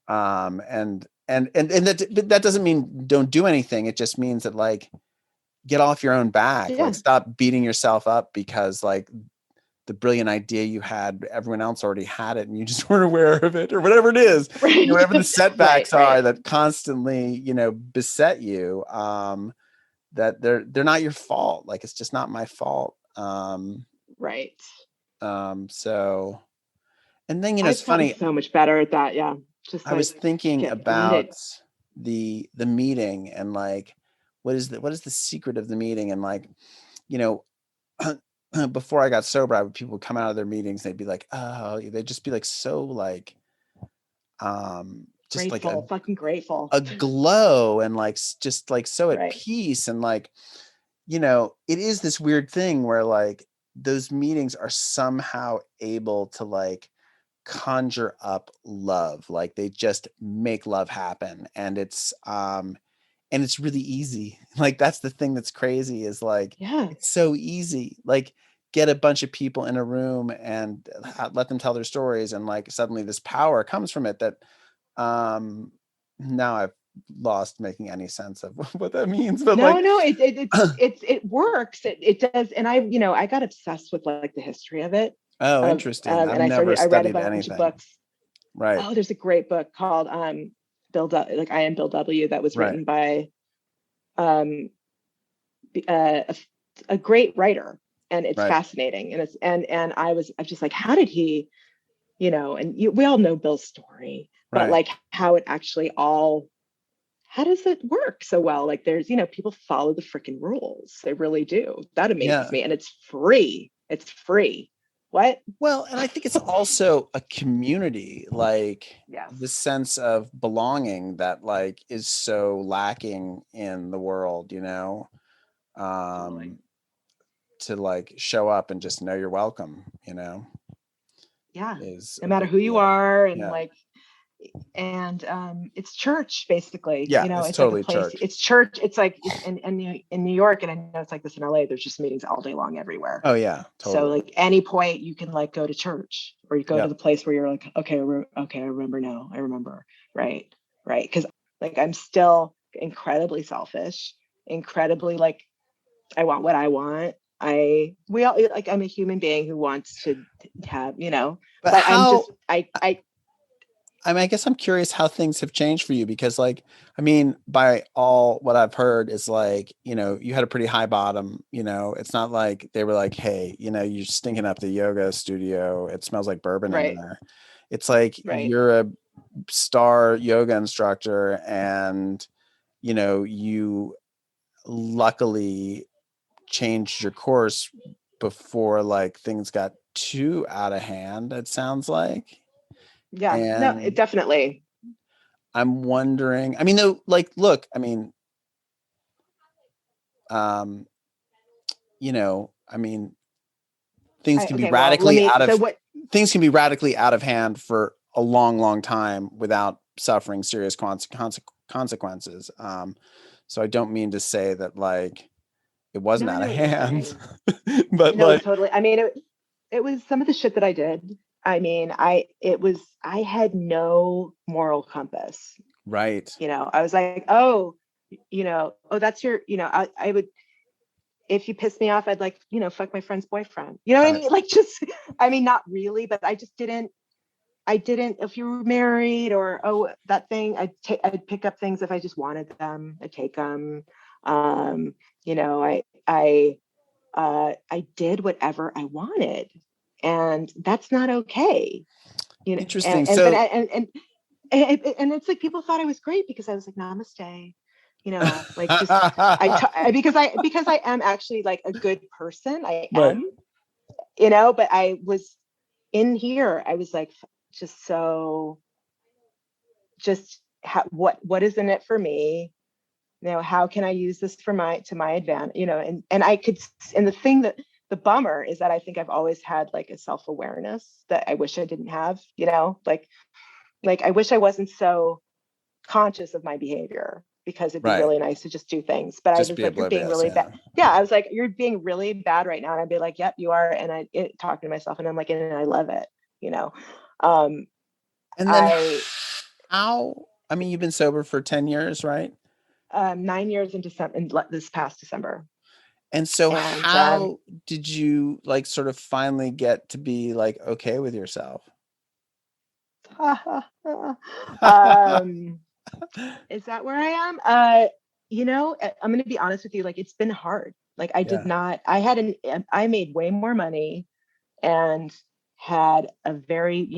And that doesn't mean don't do anything. It just means that like, get off your own back. Like, stop beating yourself up because like the brilliant idea you had, everyone else already had it and you just weren't aware of it, or whatever it is, you know, whatever the setbacks are that constantly, you know, beset you, that they're not your fault. Like, it's just not my fault. So, and then, you know, it's funny. So much better at that. Yeah. I was thinking about the meeting, and like, what is the secret of the meeting? And like, you know, before I got sober, people would come out of their meetings, they'd be like, oh, they'd just be like, so like, just grateful, like fucking grateful, a glow, and like, just like so at peace. And like, you know, it is this weird thing where like those meetings are somehow able to like conjure up love. Like, they just make love happen. And it's really easy. Like, that's the thing that's crazy, is like, it's so easy. Like, get a bunch of people in a room and let them tell their stories, and like suddenly this power comes from it that now I've lost making any sense of what that means. But it works. It does. And I got obsessed with like the history of it. Oh, interesting. And I read a bunch of books. Right. Oh, there's a great book called Bill like I Am Bill W. that was written by a great writer, and it's fascinating. And it's and I'm just like, how did he, you know, and we all know Bill's story, but like how it actually how does it work so well? Like, there's, you know, people follow the freaking rules. They really do. That amazes me. And it's free. It's free. What? Well, and I think it's also a community, like the sense of belonging that like is so lacking in the world, you know, to like show up and just know you're welcome, you know. No matter who you are, and like, and it's church basically. You know, it's totally like a place. Church. It's church. It's like in New York, and I know it's like this in LA. There's just meetings all day long everywhere. Oh yeah, totally. So like any point you can like go to church, or you go to the place where you're like, okay, I remember now. I remember. Right. Because like I'm still incredibly selfish, incredibly like I want what I want, we all like, I'm a human being who wants to have, But but how, I I guess I'm curious how things have changed for you, because like, I mean, by all what I've heard is like, you had a pretty high bottom, it's not like they were like, hey, you're stinking up the yoga studio. It smells like bourbon in right, there. It's like right. you're a star yoga instructor, and, you luckily changed your course before like things got too out of hand, it sounds like. Yeah, no, And definitely. I'm wondering, I mean, though, like, look, I mean, um, I mean, things can be Okay, well, let me, so what, things can be radically out of hand for a long, long time without suffering serious consequences. So I don't mean to say that like it wasn't no, I out know of what you're hand, saying. but No, like, totally. I mean, it was some of the shit that I did. I mean, I had no moral compass. right. I was like, oh, oh, that's your, I would, if you piss me off, I'd like, fuck my friend's boyfriend. You know what I Right. mean? Like, just, I mean, not really, but I didn't, if you were married or, oh, that thing, I'd pick up things if I just wanted them, I'd take them. Um, you know, I did whatever I wanted, and that's not okay. Interesting. But So and it's like people thought I was great because I was like namaste, like just because I am actually like a good person. I right. am, but I was in here. I was like just so just what is in it for me? How can I use this to my advantage? And I could, and the thing that the bummer is that I think I've always had like a self-awareness that I wish I didn't have, like I wish I wasn't so conscious of my behavior, because it'd be Right. really nice to just do things. But I Just was be like, you're being oblivious. really Yeah. bad. Yeah, I was like, you're being really bad right now. And I'd be like, yep, you are. And talking to myself, and I'm like, and I love it, you know. Um, And then I how, I mean, you've been sober for 10 years, right? 9 years in December, this past December. And so And how did you like sort of finally get to be like okay with yourself? um, is that where I am? I'm going to be honest with you. Like, it's been hard. Like, Yeah. I made way more money and had a very,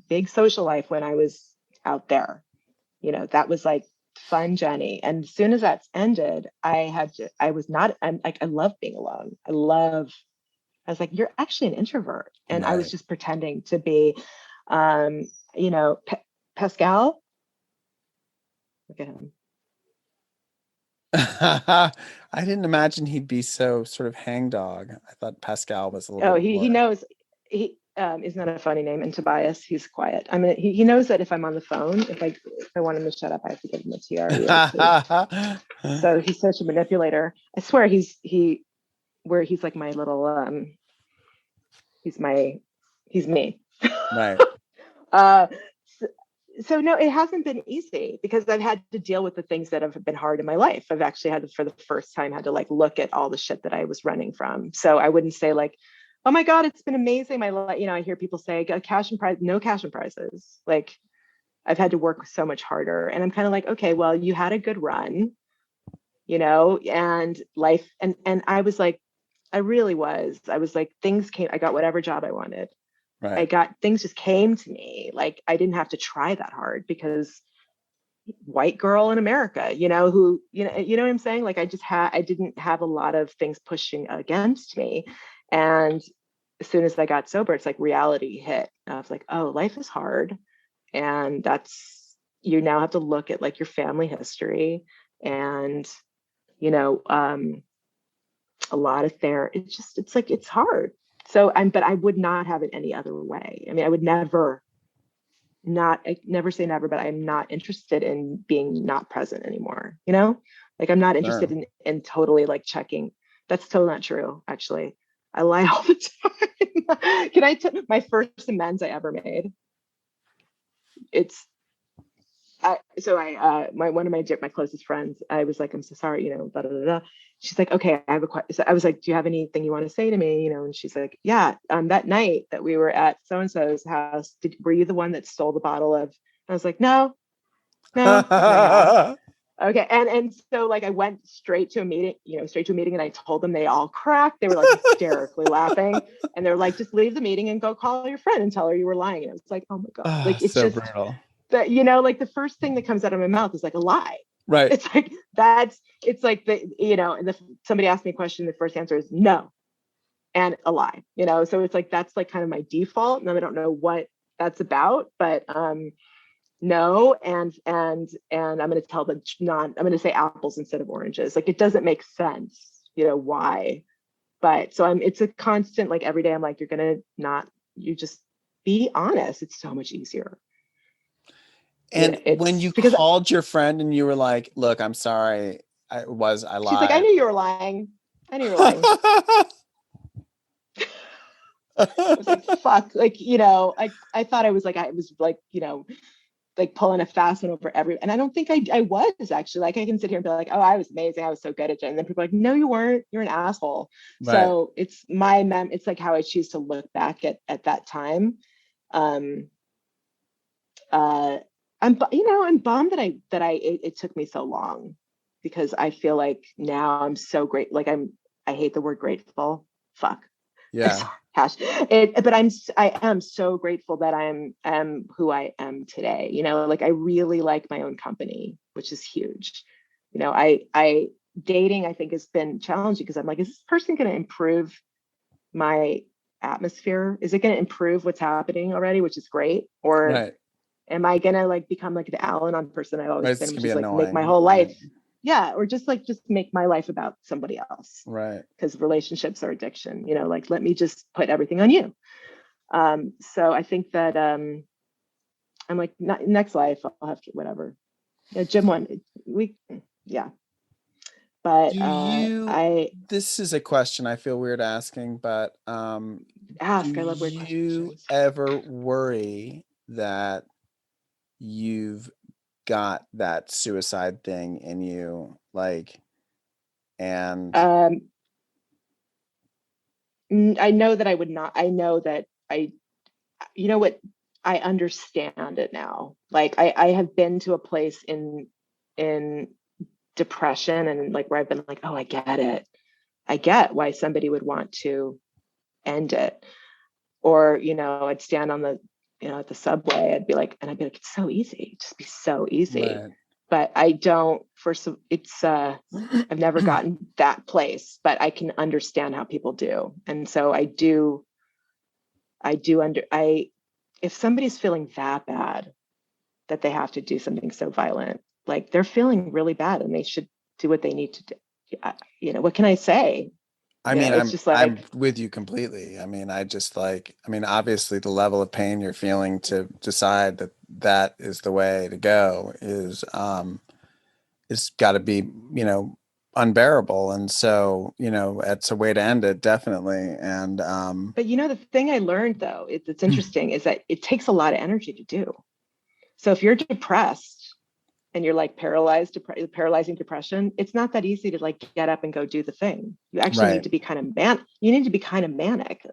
big social life when I was out there. That was like fun, Jenny. And as soon as that's ended, I'm like, I love being alone. I was like, you're actually an introvert. And I was Right. just pretending to be, um, Pascal, look at him. I didn't imagine he'd be so sort of hangdog. I thought Pascal was a little Oh, bit he more. knows he is not a funny name. And Tobias, he's quiet. I mean, he knows that if I'm on the phone, if I want him to shut up, I have to give him a TRE. So he's such a manipulator. I swear he's like my little he's me. Right. uh so, so no, it hasn't been easy because I've had to deal with the things that have been hard in my life. I've actually had to, for the first time, had to like look at all the shit that I was running from. So I wouldn't say like, oh my God, it's been amazing. My life, I hear people say cash and prize, no cash and prizes. Like, I've had to work so much harder. And I'm kind of like, okay, well, you had a good run, and life. And I was like, I was like, things came, I got whatever job I wanted. Right. Things just came to me. Like, I didn't have to try that hard because white girl in America, who, you know what I'm saying? Like, I didn't have a lot of things pushing against me. And as soon as I got sober, it's like reality hit. And I was like, oh, life is hard. And you now have to look at like your family history and, a lot of it's like, it's hard. But I would not have it any other way. I mean, I never say never, but I'm not interested in being not present anymore. Like, I'm not interested Sure. in totally like checking. That's totally not true. Actually, I lie all the time. My first amends I ever made. It's one of my closest friends, I was like, I'm so sorry, da da da da. She's like, okay, I have a question. So I was like, do you have anything you want to say to me? And she's like, yeah, that night that we were at so-and-so's house, were you the one that stole the bottle of? I was like, no. Okay. And so like I went straight to a meeting, and I told them. They all cracked. They were like hysterically laughing. And they're like, just leave the meeting and go call your friend and tell her you were lying. And I was like, oh my God. Like it's so just brutal. that, like the first thing that comes out of my mouth is like a lie. Right. It's like it's like and somebody asked me a question, the first answer is no and a lie. So it's like that's like kind of my default. And I don't know what that's about, but no, and I'm going to tell them I'm going to say apples instead of oranges. Like it doesn't make sense, why. But so it's a constant, like every day I'm like, you just be honest. It's so much easier. And when you called your friend and you were like, look, I'm sorry, I lied. She's like, I knew you were lying. I was like, fuck, like, I thought I was like, like pulling a fast one over and I don't think I was actually. Like I can sit here and be like, oh, I was amazing, I was so good at it, and then people are like, no, you weren't, you're an asshole. Right. So it's it's like how I choose to look back at that time. I'm bummed that it took me so long, because I feel like now I'm so great. Like I hate the word grateful. Fuck. Yeah. But I am so grateful that I'm who I am today. Like I really like my own company, which is huge. I dating, I think, has been challenging, because I'm like, is this person going to improve my atmosphere? Is it going to improve what's happening already, which is great? Or right. Am I going to like become like the Al-Anon person I've always been, which is like make my whole life. Yeah. Or just make my life about somebody else. Right. Because relationships are addiction, like, let me just put everything on you. So I think that I'm like, next life, I'll have to, whatever. Jim won. Yeah. But this is a question I feel weird asking, but ask. I love weird questions. Do you ever worry that you've got that suicide thing in you, like, and I know that I would not. I know that what, I understand it now. Like I have been to a place in depression, and like where I've been like, oh, I get it. I get why somebody would want to end it. Or, I'd stand on the, at the subway, I'd be like, it's so easy. It'd just be so easy. Right. But I don't, I've never gotten that place, but I can understand how people do. And so if somebody's feeling that bad that they have to do something so violent, like they're feeling really bad and they should do what they need to do. What can I say? I mean, I'm with you completely. I mean, obviously the level of pain you're feeling to decide that is the way to go is it's got to be, unbearable. And so, it's a way to end it, definitely. And but the thing I learned, though, it's interesting, is that it takes a lot of energy to do. So if you're depressed and you're like paralyzing depression, it's not that easy to like get up and go do the thing. You actually need to be kind of manic.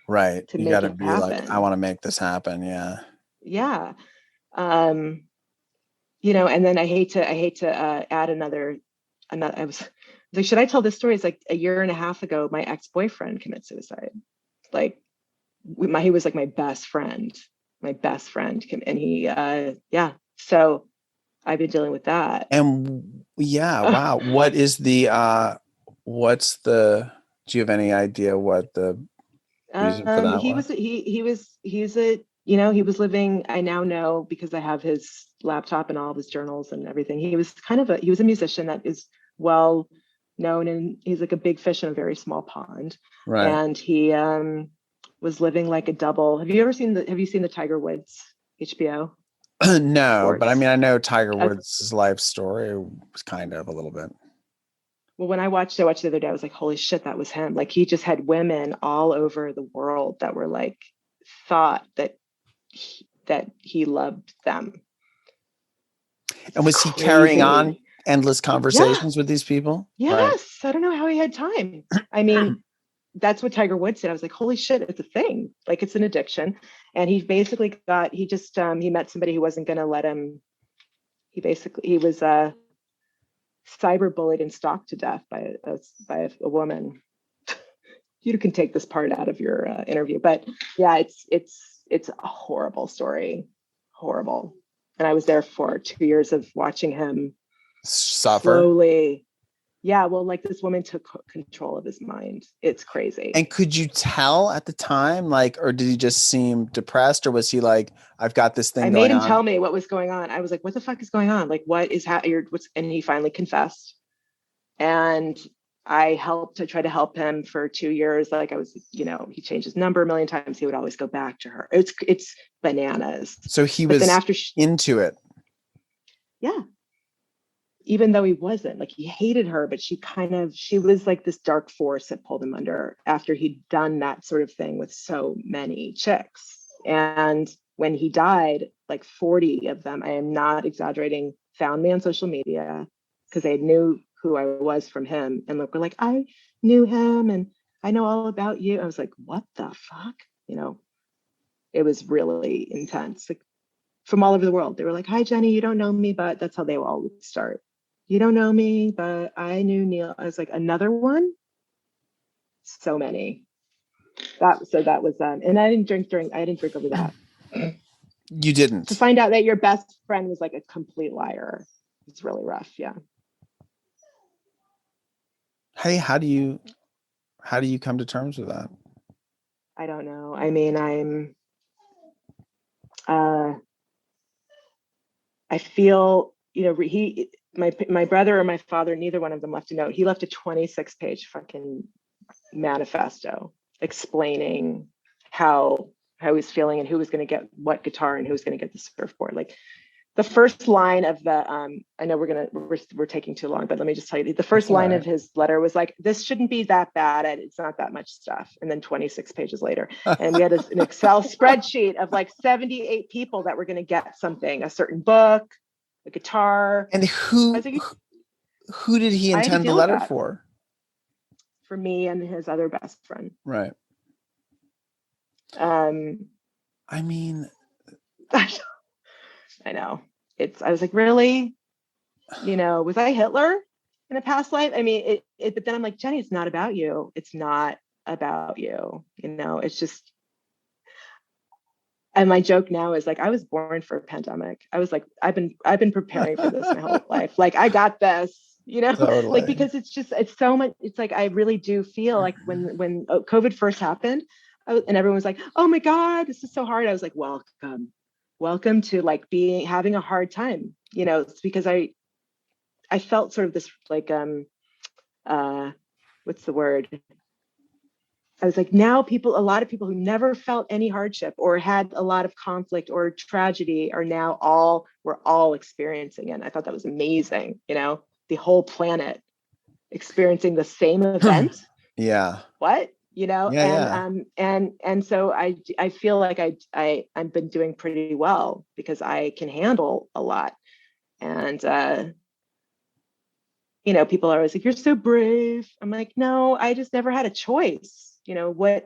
Right. You got to be happen. Like, I want to make this happen. Yeah. Yeah. And then I hate to add another, I was like, should I tell this story? It's like a year and a half ago, my ex-boyfriend committed suicide. Like he was like my best friend, and he, so I've been dealing with that. And wow. What is the, do you have any idea what the reason for that was? He was living, I now know because I have his laptop and all of his journals and everything. He was a musician that is well known, and he's like a big fish in a very small pond. Right. And he was living like a double. Have you seen the Tiger Woods HBO? No, sports? But I mean, I know Tiger Woods' life story was kind of a little bit. Well, when I watched the other day, I was like, holy shit, that was him. Like he just had women all over the world that were like, thought that he loved them. And was he carrying on endless conversations with these people? Yes. Right. I don't know how he had time. I mean, that's what Tiger Woods said. I was like, holy shit, it's a thing. Like, it's an addiction. And he basically he met somebody who wasn't going to let him. He was cyberbullied and stalked to death by a woman. You can take this part out of your interview, but yeah, it's a horrible story. Horrible. And I was there for 2 years of watching him suffer slowly. Yeah, well, like, this woman took control of his mind. It's crazy. And could you tell at the time, like, or did he just seem depressed, or was he like, I've got this thing going on? I made him tell me what was going on. I was like, what the fuck is going on? Like, what is and he finally confessed. And I tried to help him for 2 years. Like, I was, he changed his number a million times. He would always go back to her. It's bananas. So he was into it. Yeah. Even though he wasn't, like, he hated her, but she was like this dark force that pulled him under after he'd done that sort of thing with so many chicks. And when he died, like 40 of them, I am not exaggerating, found me on social media because they knew who I was from him. And look, we're like, I knew him and I know all about you. I was like, what the fuck? It was really intense. Like, from all over the world. They were like, hi, Jenny, you don't know me, but that's how they all start. You don't know me, but I knew Neil. I was like, another one? So many. That was, and I didn't drink over that. You didn't? To find out that your best friend was like a complete liar. It's really rough. Yeah. Hey, how do you come to terms with that? I don't know. I mean, I feel, my brother or my father, neither one of them left a note. He left a 26-page fucking manifesto explaining how he was feeling and who was going to get what guitar and who was going to get the surfboard. Like, the first line of the I know we're taking too long, but let me just tell you, the first line of his letter was like, this shouldn't be that bad, it's not that much stuff. And then 26 pages later, and we had an Excel spreadsheet of like 78 people that were going to get something, a certain book, a guitar. And who did he intend the letter for? For me and his other best friend. Right. I mean, I know. I was like, really? Was I Hitler in a past life? I mean, but then I'm like, Jenny, it's not about you. It's not about you. It's just, and my joke now is like, I was born for a pandemic. I was like, I've been preparing for this my whole life. Like, I got this, Totally. like, because it's so much. It's like, I really do feel like when COVID first happened, and everyone was like, oh my God, this is so hard. I was like, welcome to like having a hard time. It's because I felt sort of this like, what's the word? I was like, now a lot of people who never felt any hardship or had a lot of conflict or tragedy are now we're all experiencing it. And I thought that was amazing. The whole planet experiencing the same event. Yeah. What? Yeah. And so I feel like I've been doing pretty well because I can handle a lot. And, people are always like, you're so brave. I'm like, no, I just never had a choice. Like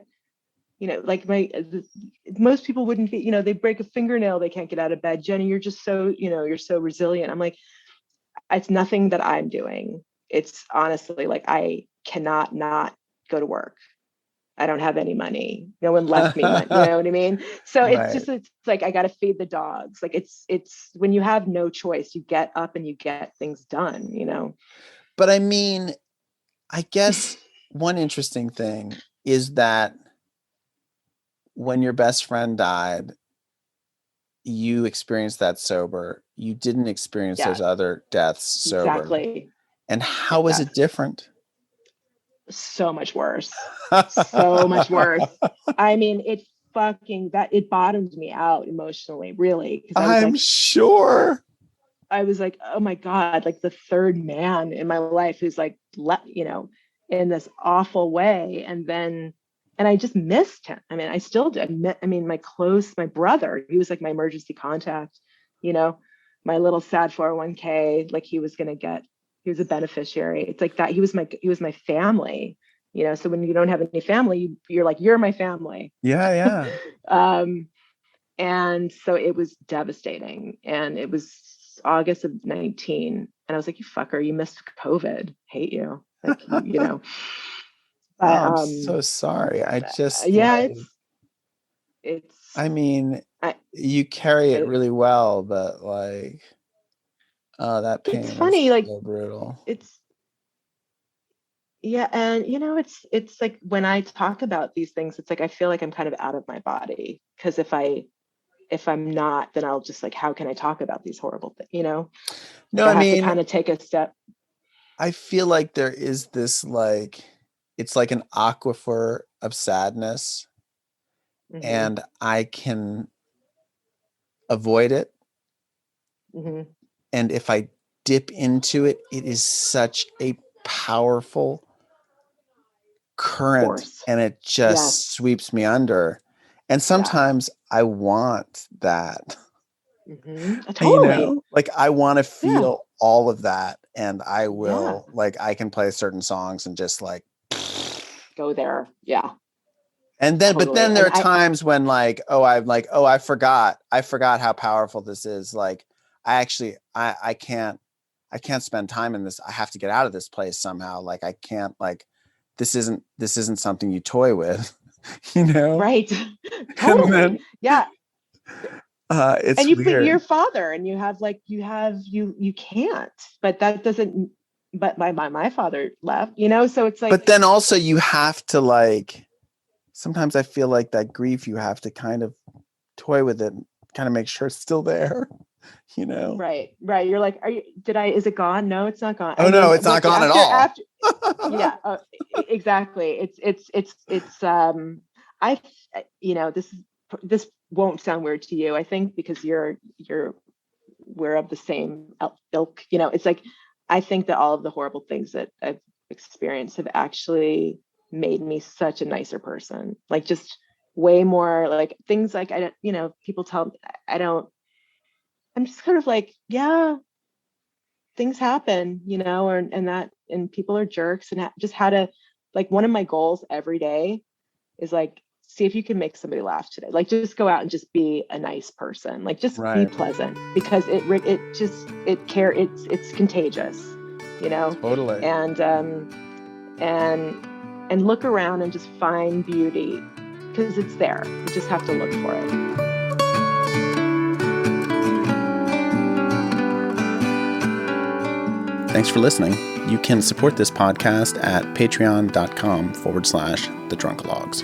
most people wouldn't be, they break a fingernail, they can't get out of bed. Jenny, you're just so, you're so resilient. I'm like, it's nothing that I'm doing. It's honestly like, I cannot not go to work. I don't have any money. No one left me money. You know what I mean? So Right. it's like, I got to feed the dogs. Like, it's when you have no choice, you get up and you get things done, But I mean, I guess one interesting thing is that when your best friend died, you experienced that sober. You didn't experience those other deaths sober. Exactly. And how was it different? So much worse. So much worse. I mean, it bottomed me out emotionally, really. I'm sure. I was like, oh my God, like the third man in my life who's like, in this awful way. And I just missed him. I mean, I mean, my brother, he was like my emergency contact, my little sad 401k, like he was a beneficiary. It's like that. He was my family, you know? So when you don't have any family, you're like, you're my family. Yeah. And so it was devastating. And it was August of 19. And I was like, you fucker, you missed COVID. Hate you. Like, you know. But, I'm so sorry. I just yeah, it's I mean, you carry it really well, but like, oh, that pain it's funny, like so brutal. Yeah, and you know, it's like when I talk about these things, it's like I feel like I'm kind of out of my body, because if I'm not, then I'll just like, how can I talk about these horrible things, you know? No, I have to kind of take a step. I feel like there is this like, it's like an aquifer of sadness, Mm-hmm. and I can avoid it. Mm-hmm. And if I dip into it, it is such a powerful current Force. and it just sweeps me under. And sometimes I want that. Mm-hmm. You Totally. know, like I want to feel all of that, and I will like, I can play certain songs and just like go there. Yeah. And then, but then there are times when like, I forgot how powerful this is. Like I can't spend time in this. I have to get out of this place somehow. Like I can't, like, this isn't something you toy with, you know? Right. Totally. Then, yeah. It's and you weird. Your father, and you can't, but that doesn't, but my father left, you know? So it's like, but then also you have to like, sometimes I feel like that grief, you have to kind of toy with it, kind of make sure it's still there, you know? Right. You're like, is it gone? No, it's not gone. Oh, no, it's not gone at all. Yeah, exactly. This won't sound weird to you, I think, because we're of the same ilk, you know. It's like, I think that all of the horrible things that I've experienced have actually made me such a nicer person. Like, just way more, like, things like, I don't, you know, people tell me, I'm just kind of like, yeah, things happen, you know, and people are jerks, and just how to, like, one of my goals every day is like, see if you can make somebody laugh today. Like, just go out and just be a nice person. Like, just be pleasant, because it's contagious, you know? Totally. And look around and just find beauty, because it's there. You just have to look for it. Thanks for listening. You can support this podcast at patreon.com/thedrunkalogs.